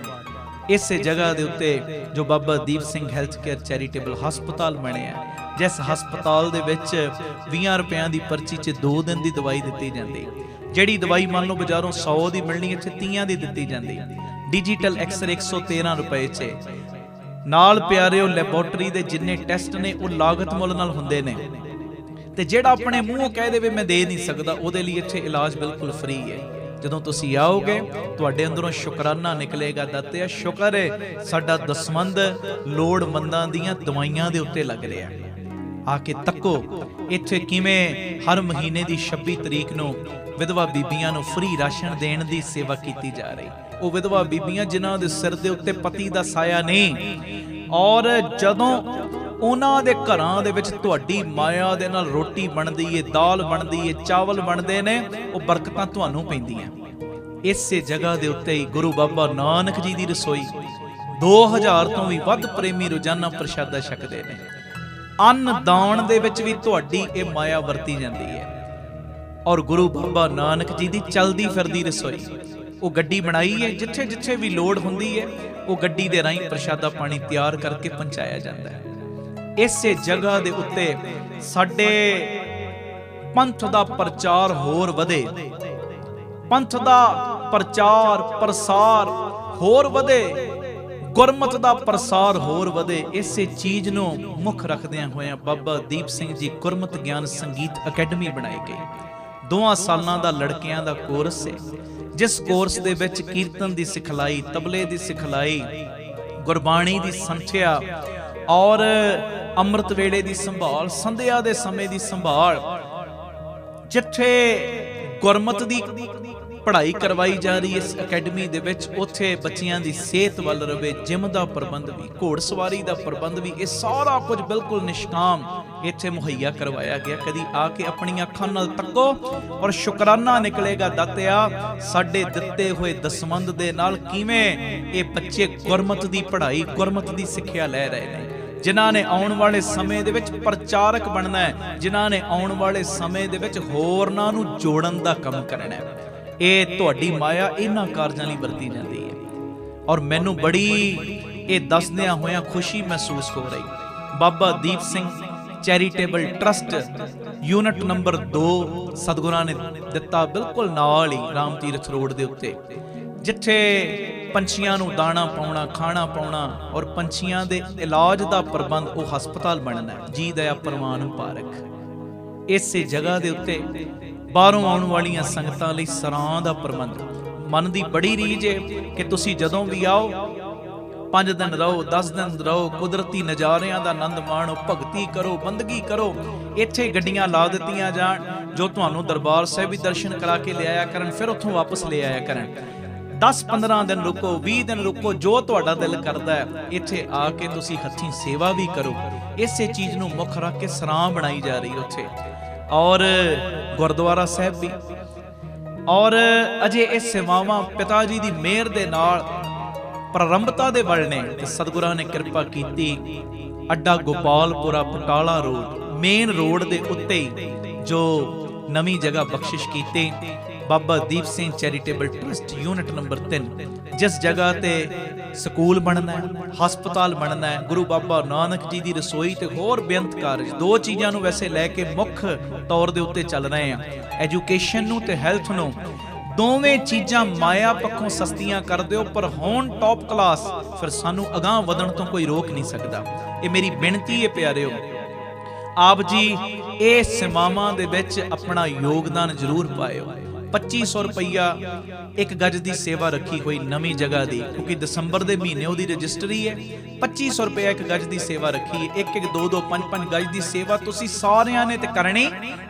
ਇਸੇ ਜਗ੍ਹਾ ਦੇ ਉੱਤੇ ਜੋ ਬਾਬਾ Deep Singh health care charitable ਹਸਪਤਾਲ ਬਣਿਆ, ਜਿਸ ਹਸਪਤਾਲ ਦੇ ਵਿੱਚ 20 ਰੁਪਿਆਂ ਦੀ ਪਰਚੀ 'ਚ 2 ਦਿਨ ਦੀ ਦਵਾਈ ਦਿੱਤੀ ਜਾਂਦੀ। ਜਿਹੜੀ ਦਵਾਈ ਮੰਨ ਲਓ ਬਾਜ਼ਾਰੋਂ 100 ਦੀ ਮਿਲਣੀ, ਇੱਥੇ 30 ਦੀ ਦਿੱਤੀ ਜਾਂਦੀ। ਡਿਜੀਟਲ ਐਕਸਰੇ 113 ਰੁਪਏ 'ਚ ਨਾਲ ਪਿਆਰਿਓ ਲੈਬੋਰਟਰੀ ਦੇ ਜਿੰਨੇ ਟੈਸਟ ਨੇ ਉਹ ਲਾਗਤ ਮੁੱਲ ਨਾਲ ਹੁੰਦੇ ਨੇ, ਤੇ ਜਿਹੜਾ ਆਪਣੇ ਮੂੰਹੋਂ ਕਹਿ ਦੇਵੇ ਮੈਂ ਦੇ ਨਹੀਂ ਸਕਦਾ, ਉਹਦੇ ਲਈ ਇੱਥੇ ਇਲਾਜ ਬਿਲਕੁਲ ਫ੍ਰੀ ਹੈ। ਜਦੋਂ ਤੁਸੀਂ ਆਓਗੇ ਤੁਹਾਡੇ ਅੰਦਰੋਂ ਸ਼ੁਕਰਾਨਾ ਨਿਕਲੇਗਾ। ਦਾਤਿਆ ਸ਼ੁਕਰ ਹੈ ਸਾਡਾ ਦਸਵੰਧ ਲੋੜਵੰਦਾਂ ਦੀਆਂ ਦਵਾਈਆਂ ਦੇ ਉੱਤੇ ਲੱਗ ਰਿਹਾ। ਆ ਕੇ ਤੱਕੋ ਇੱਥੇ ਕਿਵੇਂ ਹਰ ਮਹੀਨੇ ਦੀ 26 ਤਰੀਕ ਨੂੰ ਵਿਧਵਾ ਬੀਬੀਆਂ ਨੂੰ ਫ੍ਰੀ ਰਾਸ਼ਨ ਦੇਣ ਦੀ ਸੇਵਾ ਕੀਤੀ ਜਾ ਰਹੀ। ਉਹ ਵਿਧਵਾ ਬੀਬੀਆਂ ਜਿਨ੍ਹਾਂ ਦੇ ਸਿਰ ਦੇ ਉੱਤੇ ਪਤੀ ਦਾ ਸਾਇਆ ਨਹੀਂ, ਔਰ ਜਦੋਂ ਉਹਨਾਂ ਦੇ ਘਰਾਂ ਦੇ ਵਿੱਚ ਤੁਹਾਡੀ ਮਾਇਆ ਦੇ ਨਾਲ ਰੋਟੀ ਬਣਦੀ ਏ, ਦਾਲ ਬਣਦੀ ਏ, ਚਾਵਲ ਬਣਦੇ ਨੇ, ਉਹ ਬਰਕਤਾਂ ਤੁਹਾਨੂੰ ਪੈਂਦੀਆਂ। ਇਸੇ ਜਗ੍ਹਾ ਦੇ ਉੱਤੇ ਹੀ ਗੁਰੂ ਬਾਬਾ ਨਾਨਕ ਜੀ ਦੀ ਰਸੋਈ 2000 ਤੋਂ ਵੀ ਵੱਧ ਪ੍ਰੇਮੀ ਰੋਜ਼ਾਨਾ ਪ੍ਰਸ਼ਾਦਾ ਛਕਦੇ ਨੇ। ਅੰਨ ਦਾਣ ਦੇ ਵਿੱਚ ਵੀ ਤੁਹਾਡੀ ਇਹ ਮਾਇਆ ਵਰਤੀ ਜਾਂਦੀ ਹੈ। ਔਰ ਗੁਰੂ ਬਾਬਾ ਨਾਨਕ ਜੀ ਦੀ ਚਲਦੀ ਫਿਰਦੀ ਰਸੋਈ, ਉਹ ਗੱਡੀ ਬਣਾਈ ਹੈ, ਜਿੱਥੇ ਜਿੱਥੇ ਵੀ ਲੋੜ ਹੁੰਦੀ ਹੈ ਉਹ ਗੱਡੀ ਦੇ ਰਾਹੀਂ ਪ੍ਰਸ਼ਾਦਾ ਪਾਣੀ ਤਿਆਰ ਕਰਕੇ ਪਹੁੰਚਾਇਆ ਜਾਂਦਾ ਹੈ। ਇਸੇ ਜਗ੍ਹਾ ਦੇ ਉੱਤੇ ਸਾਡੇ ਪੰਥ ਦਾ ਪ੍ਰਚਾਰ ਹੋਰ ਵਧੇ, ਪੰਥ ਦਾ ਪ੍ਰਚਾਰ ਪ੍ਰਸਾਰ ਹੋਰ ਵਧੇ, ਗੁਰਮਤ ਦਾ ਪ੍ਰਸਾਰ ਹੋਰ ਵਧੇ। ਇਸੇ ਚੀਜ਼ ਨੂੰ ਮੁੱਖ ਰੱਖਦਿਆਂ ਹੋਇਆਂ ਬਾਬਾ ਦੀਪ ਸਿੰਘ ਜੀ ਗੁਰਮਤ ਗਿਆਨ ਸੰਗੀਤ ਅਕੈਡਮੀ ਬਣਾਈ ਗਈ। 2 ਸਾਲਾਂ ਦਾ ਲੜਕਿਆਂ ਦਾ ਕੋਰਸ ਹੈ, ਜਿਸ ਕੋਰਸ ਦੇ ਵਿੱਚ ਕੀਰਤਨ ਦੀ ਸਿਖਲਾਈ, ਤਬਲੇ ਦੀ ਸਿਖਲਾਈ, ਗੁਰਬਾਣੀ ਦੀ ਸੰਥਿਆ ਔਰ ਅੰਮ੍ਰਿਤ ਵੇਲੇ ਦੀ ਸੰਭਾਲ, ਸੰਧਿਆ ਦੇ ਸਮੇਂ ਦੀ ਸੰਭਾਲ, ਜਿੱਥੇ ਗੁਰਮਤ ਦੀ ਪੜ੍ਹਾਈ ਕਰਵਾਈ ਜਾ ਰਹੀ ਹੈ ਇਸ ਅਕੈਡਮੀ ਦੇ ਵਿੱਚ, ਉੱਥੇ ਬੱਚਿਆਂ ਦੀ ਸਿਹਤ ਵੱਲ ਰਵੇ, ਜਿਮ ਦਾ ਪ੍ਰਬੰਧ ਵੀ, ਘੋੜਸਵਾਰੀ ਦਾ ਪ੍ਰਬੰਧ ਵੀ, ਇਹ ਸਾਰਾ ਕੁਝ ਬਿਲਕੁਲ ਨਿਸ਼ਕਾਮ ਇੱਥੇ ਮੁਹੱਈਆ ਕਰਵਾਇਆ ਗਿਆ। ਕਦੀ ਆ ਕੇ ਆਪਣੀਆਂ ਅੱਖਾਂ ਨਾਲ ਤੱਕੋ ਔਰ ਸ਼ੁਕਰਾਨਾ ਨਿਕਲੇਗਾ। ਦਾਤਿਆ ਸਾਡੇ ਦਿੱਤੇ ਹੋਏ ਦਸਵੰਧ ਦੇ ਨਾਲ ਕਿਵੇਂ ਇਹ ਬੱਚੇ ਗੁਰਮਤ ਦੀ ਪੜ੍ਹਾਈ, ਗੁਰਮਤ ਦੀ ਸਿੱਖਿਆ ਲੈ ਰਹੇ ਨੇ, ਜਿਨ੍ਹਾਂ ਨੇ ਆਉਣ ਵਾਲੇ ਸਮੇਂ ਦੇ ਵਿੱਚ ਪ੍ਰਚਾਰਕ ਬਣਨਾ ਹੈ, ਜਿਨ੍ਹਾਂ ਨੇ ਆਉਣ ਵਾਲੇ ਸਮੇਂ ਦੇ ਵਿੱਚ ਹੋਰਨਾਂ ਨੂੰ ਜੋੜਨ ਦਾ ਕੰਮ ਕਰਨਾ ਹੈ। ਇਹ ਤੁਹਾਡੀ ਮਾਇਆ ਇਹਨਾਂ ਕਾਰਜਾਂ ਲਈ ਵਰਤੀ ਜਾਂਦੀ ਹੈ। ਔਰ ਮੈਨੂੰ ਬੜੀ ਇਹ ਦੱਸਦਿਆਂ ਹੋਇਆਂ ਖੁਸ਼ੀ ਮਹਿਸੂਸ ਹੋ ਰਹੀ। Baba Deep Singh charitable trust unit number 2 ਸਤਿਗੁਰਾਂ ਨੇ ਦਿੱਤਾ, ਬਿਲਕੁਲ ਨਾਲ ਹੀ ਰਾਮ ਤੀਰਥ ਰੋਡ ਦੇ ਉੱਤੇ, ਜਿੱਥੇ ਪੰਛੀਆਂ ਨੂੰ ਦਾਣਾ ਪਾਉਣਾ, ਖਾਣਾ ਪਾਉਣਾ ਔਰ ਪੰਛੀਆਂ ਦੇ ਇਲਾਜ ਦਾ ਪ੍ਰਬੰਧ, ਉਹ ਹਸਪਤਾਲ ਬਣਨਾ ਹੈ, ਜੀ ਦਇਆ ਪ੍ਰਵਾਨ ਪਾਰਕ। ਇਸੇ ਜਗ੍ਹਾ ਦੇ ਉੱਤੇ ਬਾਹਰੋਂ ਆਉਣ ਵਾਲੀਆਂ ਸੰਗਤਾਂ ਲਈ ਸਰਾਂ ਦਾ ਪ੍ਰਬੰਧ। ਮਨ ਦੀ ਬੜੀ ਰੀਝ ਹੈ ਕਿ ਤੁਸੀਂ ਜਦੋਂ ਵੀ ਆਓ 5 ਦਿਨ ਰਹੋ, 10 ਦਿਨ ਰਹੋ, ਕੁਦਰਤੀ ਨਜ਼ਾਰਿਆਂ ਦਾ ਆਨੰਦ ਮਾਣੋ, ਭਗਤੀ ਕਰੋ, ਬੰਦਗੀ ਕਰੋ। ਇੱਥੇ ਗੱਡੀਆਂ ਲਾ ਦਿੱਤੀਆਂ ਜਾਣ ਜੋ ਤੁਹਾਨੂੰ ਦਰਬਾਰ ਸਾਹਿਬ ਵੀ ਦਰਸ਼ਨ ਕਰਾ ਕੇ ਲਿਆਇਆ ਕਰਨ, ਫਿਰ ਉੱਥੋਂ ਵਾਪਸ ਲੈ ਆਇਆ ਕਰਨ। 10-15 ਦਿਨ ਰੁਕੋ, 20 ਦਿਨ ਰੁਕੋ, ਜੋ ਤੁਹਾਡਾ ਦਿਲ ਕਰਦਾ ਹੈ। ਇੱਥੇ ਆ ਕੇ ਤੁਸੀਂ ਹੱਥੀਂ ਸੇਵਾ ਵੀ ਕਰੋ। ਇਸੇ ਚੀਜ਼ ਨੂੰ ਮੁੱਖ ਰੱਖ ਕੇ ਸਰਾਂ ਬਣਾਈ ਜਾ ਰਹੀ ਉੱਥੇ, ਔਰ ਗੁਰਦੁਆਰਾ ਸਾਹਿਬ ਵੀ। ਔਰ ਅਜੇ ਇਹ ਸੇਵਾਵਾਂ ਪਿਤਾ ਜੀ ਦੀ ਮਿਹਰ ਦੇ ਨਾਲ ਪ੍ਰਾਰੰਭਤਾ ਦੇ ਵੱਲ ਨੇ ਤੇ ਸਤਿਗੁਰਾਂ ਨੇ ਕਿਰਪਾ ਕੀਤੀ। ਅੱਡਾ Gopalpura Batala road, main road ਦੇ ਉੱਤੇ ਜੋ ਨਵੀਂ ਜਗ੍ਹਾ ਬਖਸ਼ਿਸ਼ ਕੀਤੀ, Baba Deep Singh charitable trust unit number 3, ਜਿਸ ਜਗ੍ਹਾ ਤੇ ਸਕੂਲ ਬਣਨਾ ਹੈ, ਹਸਪਤਾਲ ਬਣਨਾ ਹੈ, ਗੁਰੂ ਬਾਬਾ ਨਾਨਕ ਜੀ ਦੀ ਰਸੋਈ ਤੇ ਹੋਰ ਬੇਅੰਤ ਕਾਰਜ। 2 ਚੀਜ਼ਾਂ ਨੂੰ ਵੈਸੇ ਲੈ ਕੇ ਮੁੱਖ ਤੌਰ ਦੇ ਉੱਤੇ ਚੱਲ ਰਹੇ ਆ, ਐਜੂਕੇਸ਼ਨ ਨੂੰ ਤੇ ਹੈਲਥ ਨੂੰ। ਦੋਵੇਂ ਚੀਜ਼ਾਂ ਮਾਇਆ ਪੱਖੋਂ ਸਸਤੀਆਂ ਕਰ ਦਿਓ, ਪਰ ਹੋਣ ਟੌਪ ਕਲਾਸ, ਫਿਰ ਸਾਨੂੰ ਅਗਾਂਹ ਵਧਣ ਤੋਂ ਕੋਈ ਰੋਕ ਨਹੀਂ ਸਕਦਾ। ਇਹ ਮੇਰੀ ਬੇਨਤੀ ਹੈ ਪਿਆਰਿਓ, ਆਪ ਜੀ ਇਹ ਸੇਵਾਵਾਂ ਦੇ ਵਿੱਚ ਆਪਣਾ ਯੋਗਦਾਨ ਜ਼ਰੂਰ ਪਾਇਓ। 2500 ਰੁਪਈਆ 1 ਗਜ ਦੀ ਸੇਵਾ ਰੱਖੀ ਹੋਈ ਨਵੀਂ ਜਗ੍ਹਾ ਦੀ, ਕਿਉਂਕਿ ਦਸੰਬਰ ਦੇ ਮਹੀਨੇ ਉਹਦੀ ਰਜਿਸਟਰੀ ਹੈ। 2500 ਰੁਪਈਆ 1 ਗਜ ਦੀ ਸੇਵਾ ਰੱਖੀ ਹੈ। 1-1, 2-2, 5-5 ਗਜ ਦੀ ਸੇਵਾ ਤੁਸੀਂ ਸਾਰਿਆਂ ਨੇ ਤੇ ਕਰਨੀ,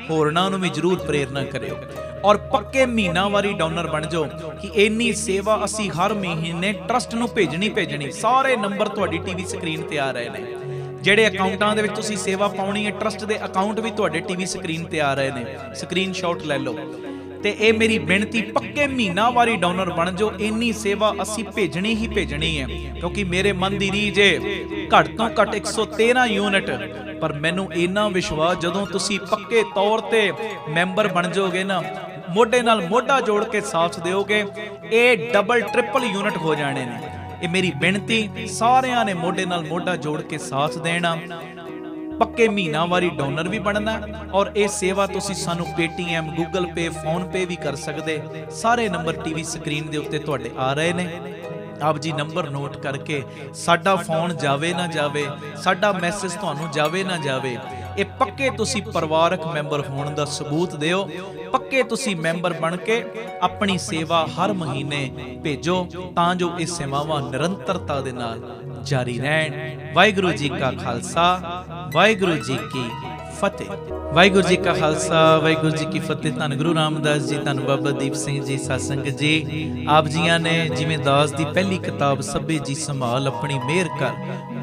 ਹੋਰਨਾਂ ਨੂੰ ਵੀ ਜ਼ਰੂਰ ਪ੍ਰੇਰਨਾ ਕਰਿਓ। ਔਰ ਪੱਕੇ ਮਹੀਨਾਵਾਰੀ ਡੋਨਰ ਬਣ ਜਾਓ ਕਿ ਇੰਨੀ ਸੇਵਾ ਅਸੀਂ ਹਰ ਮਹੀਨੇ ਟਰਸਟ ਨੂੰ ਭੇਜਣੀ। ਸਾਰੇ ਨੰਬਰ ਤੁਹਾਡੀ ਟੀਵੀ ਸਕਰੀਨ ਤੇ ਆ ਰਹੇ ਨੇ। ਜਿਹੜੇ ਅਕਾਊਂਟਾਂ ਦੇ ਵਿੱਚ ਤੁਸੀਂ ਸੇਵਾ ਪਾਉਣੀ ਹੈ, ਟਰਸਟ ਦੇ ਅਕਾਊਂਟ ਵੀ ਤੁਹਾਡੇ ਟੀਵੀ ਸਕਰੀਨ ਤੇ ਆ ਰਹੇ ਨੇ, ਸਕਰੀਨਸ਼ਾਟ ਲੈ ਲਓ। ਤੇ ਇਹ ਮੇਰੀ ਬੇਨਤੀ, ਪੱਕੇ ਮਹੀਨਾਵਾਰੀ ਡੋਨਰ ਬਣ ਜਾਓ। ਇੰਨੀ ਸੇਵਾ ਅਸੀਂ ਭੇਜਣੀ ਹੀ ਭੇਜਣੀ ਹੈ, ਕਿਉਂਕਿ ਮੇਰੇ ਮਨ ਦੀ ਰੀਝ ਹੈ ਘੱਟ ਤੋਂ ਘੱਟ 113 ਯੂਨਿਟ। ਪਰ ਮੈਨੂੰ ਇੰਨਾ ਵਿਸ਼ਵਾਸ, ਜਦੋਂ ਤੁਸੀਂ ਪੱਕੇ ਤੌਰ ਤੇ ਮੈਂਬਰ ਬਣ ਜਾਓਗੇ ਨਾ, ਮੋਢੇ ਨਾਲ ਮੋਢਾ ਜੋੜ ਕੇ ਸਾਥ ਦਿਓਗੇ, ਇਹ ਡਬਲ ਟ੍ਰਿਪਲ ਯੂਨਿਟ ਹੋ ਜਾਣੇ ਨੇ। ਇਹ ਮੇਰੀ ਬੇਨਤੀ, ਸਾਰਿਆਂ ਨੇ ਮੋਢੇ ਨਾਲ ਮੋਢਾ ਜੋੜ ਕੇ ਸਾਥ ਦੇਣਾ, ਪੱਕੇ ਮਹੀਨਾਵਾਰੀ ਡੋਨਰ ਵੀ ਬਣਨਾ। ਔਰ ਇਹ ਸੇਵਾ ਤੁਸੀਂ ਸਾਨੂੰ ਪੇਟੀਐਮ, ਗੂਗਲ ਪੇ, ਫੋਨ ਪੇ ਵੀ ਕਰ ਸਕਦੇ। ਸਾਰੇ ਨੰਬਰ ਟੀਵੀ ਸਕਰੀਨ ਦੇ ਉੱਤੇ ਤੁਹਾਡੇ ਆ ਰਹੇ ਨੇ। ਆਪ ਜੀ ਨੰਬਰ ਨੋਟ ਕਰਕੇ, ਸਾਡਾ ਫੋਨ ਜਾਵੇ ਨਾ ਜਾਵੇ, ਸਾਡਾ ਮੈਸੇਜ ਤੁਹਾਨੂੰ ਜਾਵੇ ਨਾ ਜਾਵੇ, ਇਹ ਪੱਕੇ ਤੁਸੀਂ ਪਰਿਵਾਰਕ ਮੈਂਬਰ ਹੋਣ ਦਾ ਸਬੂਤ ਦਿਓ। ਪੱਕੇ ਤੁਸੀਂ ਮੈਂਬਰ ਬਣ ਕੇ ਆਪਣੀ ਸੇਵਾ ਹਰ ਮਹੀਨੇ ਭੇਜੋ ਤਾਂ ਜੋ ਇਹ ਸੇਵਾਵਾਂ ਨਿਰੰਤਰਤਾ ਦੇ ਨਾਲ ਜਾਰੀ ਰਹਿਣ। ਵਾਹਿਗੁਰੂ ਜੀ ਕਾ ਖਾਲਸਾ, ਵਾਹਿਗੁਰੂ ਜੀ ਕੀ ਫਤਿਹ। ਵਾਹਿਗੁਰੂ ਜੀ ਕਾ ਖਾਲਸਾ, ਵਾਹਿਗੁਰੂ ਜੀ ਕੀ ਫਤਿਹ। ਧੰਨ ਗੁਰੂ ਰਾਮਦਾਸ ਜੀ, ਧੰਨ ਬਾਬਾ ਦੀਪ ਸਿੰਘ ਜੀ, ਸਾਧ ਸੰਗਤ ਜੀ, ਆਪ ਜੀਆਂ ਨੇ ਜਿਵੇਂ ਦਾਸ ਦੀ ਪਹਿਲੀ ਕਿਤਾਬ ਸਭੇ ਜੀ ਸੰਭਾਲ ਆਪਣੀ ਮਿਹਰ ਕਰ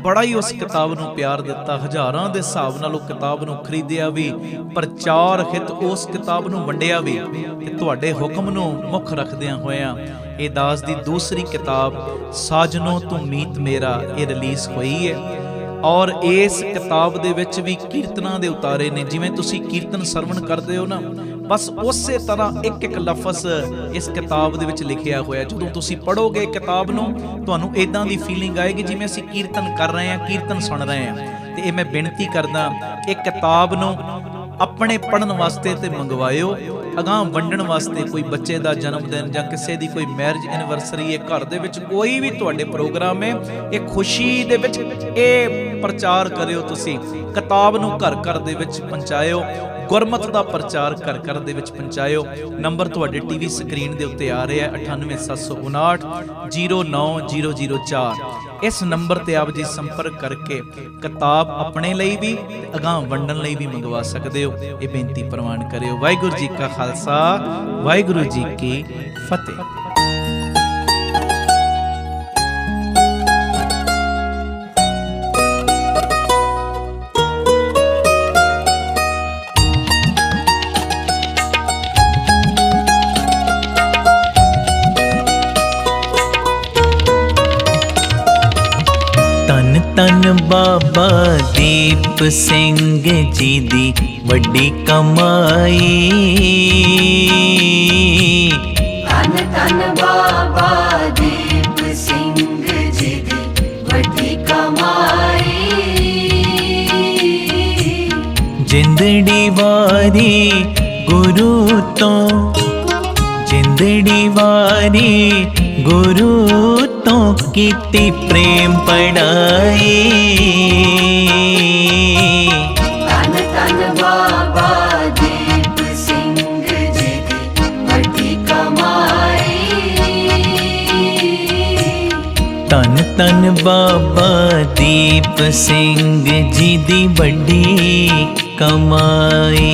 ਬੜਾ ਹੀ ਉਸ ਕਿਤਾਬ ਨੂੰ ਪਿਆਰ ਦਿੱਤਾ। ਹਜ਼ਾਰਾਂ ਦੇ ਹਿਸਾਬ ਨਾਲ ਉਹ ਕਿਤਾਬ ਨੂੰ ਖਰੀਦਿਆ ਵੀ, ਪ੍ਰਚਾਰ ਹਿਤ ਉਸ ਕਿਤਾਬ ਨੂੰ ਵੰਡਿਆ ਵੀ, ਤੇ ਤੁਹਾਡੇ ਹੁਕਮ ਨੂੰ ਮੁੱਖ ਰੱਖਦਿਆਂ ਹੋਇਆਂ ਇਹ ਦਾਸ ਦੀ ਦੂਸਰੀ ਕਿਤਾਬ ਸਾਜਨੋ ਤੂੰ ਮੀਤ ਮੇਰਾ ਇਹ ਰਿਲੀਜ਼ ਹੋਈ ਹੈ। ਔਰ ਇਸ ਕਿਤਾਬ ਦੇ ਵਿੱਚ ਵੀ ਕੀਰਤਨਾਂ ਦੇ ਉਤਾਰੇ ਨੇ। ਜਿਵੇਂ ਤੁਸੀਂ ਕੀਰਤਨ ਸਰਵਣ ਕਰਦੇ ਹੋ ਨਾ, ਬਸ ਉਸੇ ਤਰ੍ਹਾਂ ਇੱਕ ਇੱਕ ਲਫ਼ਜ਼ ਇਸ ਕਿਤਾਬ ਦੇ ਵਿੱਚ ਲਿਖਿਆ ਹੋਇਆ। ਜਦੋਂ ਤੁਸੀਂ ਪੜ੍ਹੋਗੇ ਕਿਤਾਬ ਨੂੰ ਤੁਹਾਨੂੰ ਇਦਾਂ ਦੀ ਫੀਲਿੰਗ ਆਏਗੀ ਜਿਵੇਂ ਅਸੀਂ ਕੀਰਤਨ ਕਰ ਰਹੇ ਹਾਂ, ਕੀਰਤਨ ਸੁਣ ਰਹੇ ਹਾਂ। ਤੇ ਇਹ ਮੈਂ ਬੇਨਤੀ ਕਰਦਾ, ਇਹ ਕਿਤਾਬ ਨੂੰ ਆਪਣੇ ਪੜ੍ਹਨ ਵਾਸਤੇ ਤੇ ਮੰਗਵਾਇਓ, ਅਗਾਂਹ ਵੰਡਣ ਵਾਸਤੇ। ਕੋਈ ਬੱਚੇ ਦਾ ਜਨਮ ਦਿਨ ਜਾਂ ਕਿਸੇ ਦੀ ਕੋਈ ਮੈਰਿਜ ਐਨੀਵਰਸਰੀ ਹੈ, ਘਰ ਦੇ ਵਿੱਚ ਕੋਈ ਵੀ ਤੁਹਾਡੇ ਪ੍ਰੋਗਰਾਮ ਹੈ, ਇਹ ਖੁਸ਼ੀ ਦੇ ਵਿੱਚ ਇਹ ਪ੍ਰਚਾਰ ਕਰਿਓ। ਤੁਸੀਂ ਕਿਤਾਬ ਨੂੰ ਘਰ ਘਰ ਦੇ ਵਿੱਚ ਪਹੁੰਚਾਇਓ, ਗੁਰਮਤਿ ਦਾ ਪ੍ਰਚਾਰ ਘਰ ਘਰ ਦੇ ਵਿੱਚ ਪਹੁੰਚਾਇਓ। ਨੰਬਰ ਤੁਹਾਡੇ ਟੀਵੀ ਸਕਰੀਨ ਦੇ ਉੱਤੇ ਆ ਰਿਹਾ 9875 09004। ਇਸ ਨੰਬਰ ਤੇ ਆਪ ਜੀ ਸੰਪਰਕ ਕਰਕੇ ਕਿਤਾਬ ਆਪਣੇ ਲਈ ਵੀ ਤੇ ਅਗਾਂਹ ਵੰਡਣ ਲਈ ਵੀ ਮੰਗਵਾ ਸਕਦੇ ਹੋ। ਇਹ ਬੇਨਤੀ ਪ੍ਰਵਾਨ ਕਰਿਓ। ਵਾਹਿਗੁਰੂ ਜੀ ਕਾ ਖਾਲਸਾ, ਵਾਹਿਗੁਰੂ ਜੀ ਕੀ ਫਤਿਹ। ਧੰਨ ਬਾਬਾ ਦੀਪ ਸਿੰਘ ਜੀ ਦੀ ਵੱਡੀ ਕਮਾਈ। ਧੰਨ ਬਾਬਾ ਦੀਪ ਸਿੰਘ ਜੀ ਦੀ ਵੱਡੀ ਕਮਾਈ। ਜਿੰਦੜੀ ਵਾਰੀ ਗੁਰੂ ਤੋਂ, ਜਿੰਦੜੀ ਵਾਰੀ ਗੁਰੂ ਤੋਂ ਕੀਤੀ ਪ੍ਰੇਮ ਪੜਾਈ। ਧੰਨ ਬਾਬਾ ਦੀਪ ਸਿੰਘ ਜੀ ਦੀ ਵੱਡੀ ਕਮਾਈ। ਧੰਨ ਬਾਬਾ ਦੀਪ ਸਿੰਘ ਜੀ ਦੀ ਵੱਡੀ ਕਮਾਈ।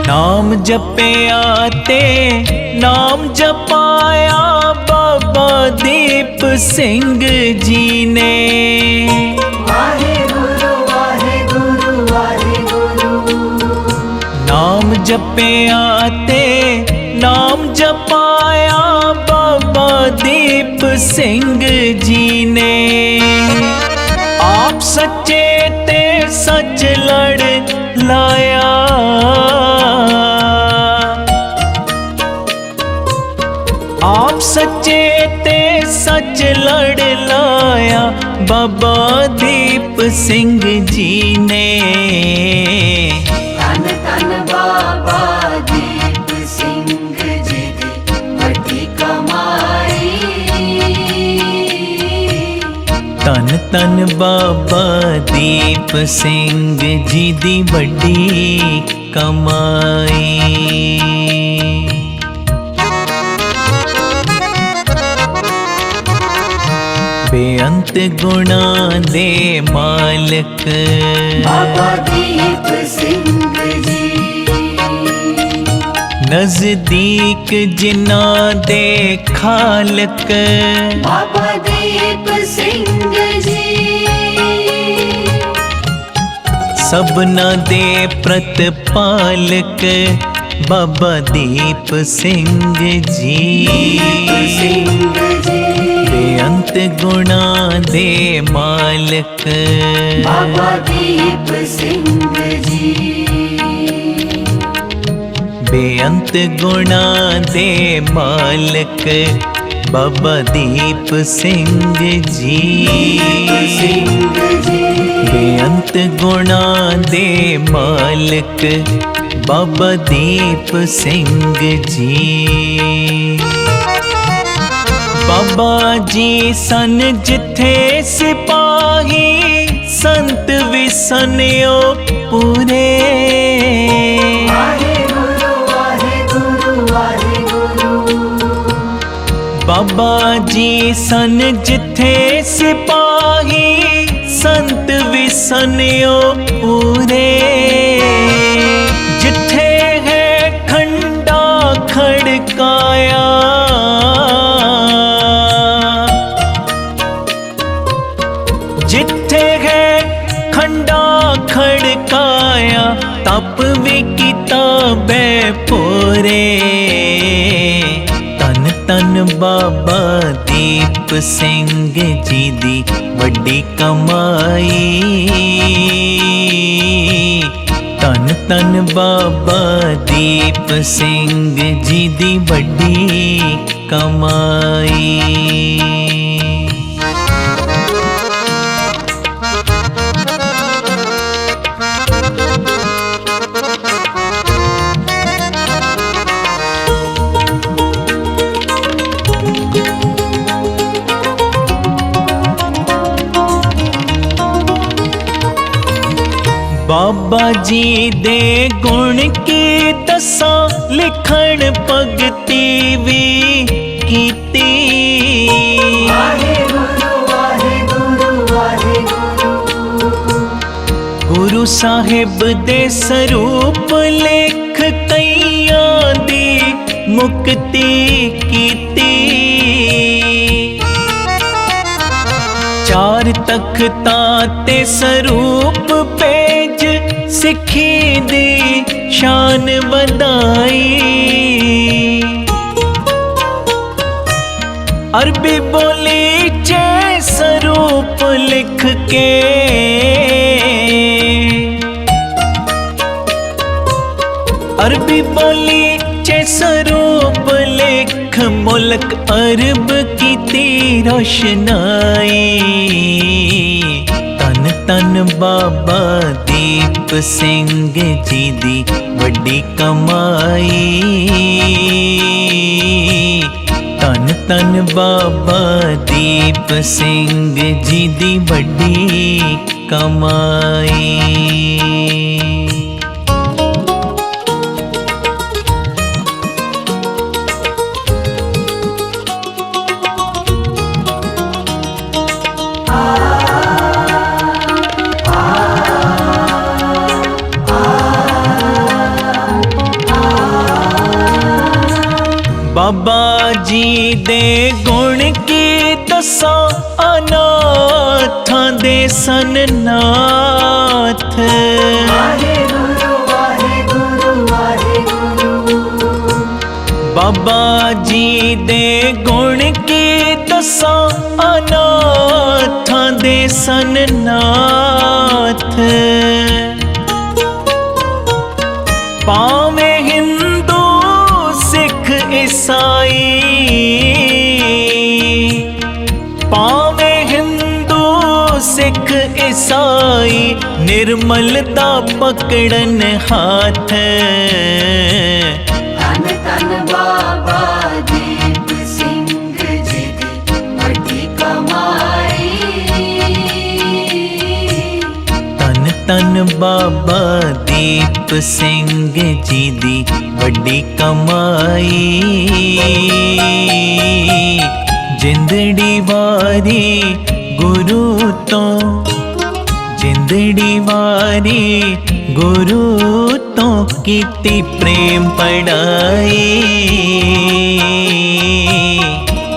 ਨਾਮ ਜਪਿਆ ਤੇ ਨਾਮ ਜਪਾਇਆ ਬਾਬਾ ਦੀਪ ਸਿੰਘ ਜੀ ਨੇ। ਵਾਹਿਗੁਰੂ ਵਾਹਿਗੁਰੂ ਵਾਹਿਗੁਰੂ। ਨਾਮ ਜਪਿਆ ਤੇ ਨਾਮ ਜਪਾਇਆ ਬਾਬਾ ਦੀਪ ਸਿੰਘ ਜੀ ਨੇ। ਆਪ ਸੱਚੇ ਤੇ ਸੱਚ ਲੜ ਲਾਇਆ। ਆਪ ਸੱਚੇ ਤੇ ਸੱਚ ਲੜ ਲਾਇਆ ਬਾਬਾ ਦੀਪ ਸਿੰਘ ਜੀ ਨੇ। ਧੰਨ ਬਾਬਾ ਦੀਪ ਸਿੰਘ ਜੀ ਦੀ ਵੱਡੀ ਕਮਾਈ। ਧੰਨ ਬਾਬਾ ਦੀਪ ਸਿੰਘ ਜੀ ਦੀ ਵੱਡੀ ਕਮਾਈ। ਬੇਅੰਤ ਗੁਣਾਂ ਦੇ ਮਾਲਕ ਬਾਬਾ ਦੀਪ ਸਿੰਘ ਜੀ। ਨਜ਼ਦੀਕ ਜਿਨ੍ਹਾਂ ਦੇ ਖਾਲਕ ਬਾਬਾ ਦੀਪ ਸਿੰਘ ਜੀ। ਸਭਨਾਂ ਦੇ ਪ੍ਰਤਪਾਲਕ ਬਾਬਾ ਦੀਪ ਸਿੰਘ ਜੀ। ਬੇਅੰਤ ਗੁਣਾਂ ਦੇ ਮਾਲਕ ਬਾਬਾ ਦੀਪ ਸਿੰਘ ਜੀ। ਬੇਅੰਤ ਗੁਣਾਂ ਦੇ ਮਾਲਕ बाबा दीप सिंह जी। सिंह जी बेअंत गुणा दे मालिक बाबा दीप सिंह जी। बाबा जी सन जिथे सिपाही संत भी सनियो पूरे। वाहेगुरु वाहेगुरु वाहेगुरु। बाबा जी सन जिथे सिपाही संत भी सनियो पूरे। जिथे है खंडा खड़काया जिथे है खंडा खड़काया तप भी किताबे पोरे। तन तन बाबा दीप सिंह जी दी वड्डी कमाई। तन तन बाबा दीप सिंह जी दी वड्डी कमाई। बाबा जी दे गुण की दसा लिखण भगती भी कीती। वाहेगुरु वाहेगुरु वाहेगुरु। गुरु साहिब दे स्वरूप लेख कईयां दी मुक्ति कीती। चार तख्तां ते स्वरूप पेज सिक्खी दी शान वधाई। अरबी बोली च स्वरूप लिख के अरबी बोली च स्वरूप लिख मुल्क अरब की रोशनाई। तन तन बाबा दीप सिंह जी दी वड्डी कमाई। तन तन बाबा दीप सिंह जी दी वड्डी कमाई। बाबा जी दे गुण की दसा अनाथां दे सन नाथ। वाहेगुरु वाहेगुरु वाहेगुरु। बाबा जी दे गुण की दसा अनाथां दे सन नाथ। पावे हिंदू सिख ईसाई पावे हिंदू सिख ईसाई निर्मलता पकड़न हाथ। तन तन बाबा दीप सिंह जी दी वड्डी कमाई। तन तन बाबा दीप सिंह जी दी वड्डी कमाई। जिंदड़ी वारी गुरु तो जिंदड़ी वारी गुरु तो कीती प्रेम पढ़ाई।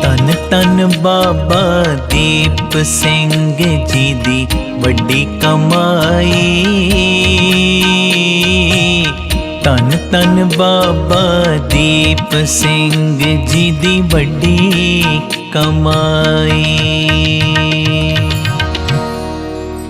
तन तन बाबा दीप सिंह जी दी वड्डी कमाई। तन तन बाबा दीप सिंह जी दी वड्डी कमाई।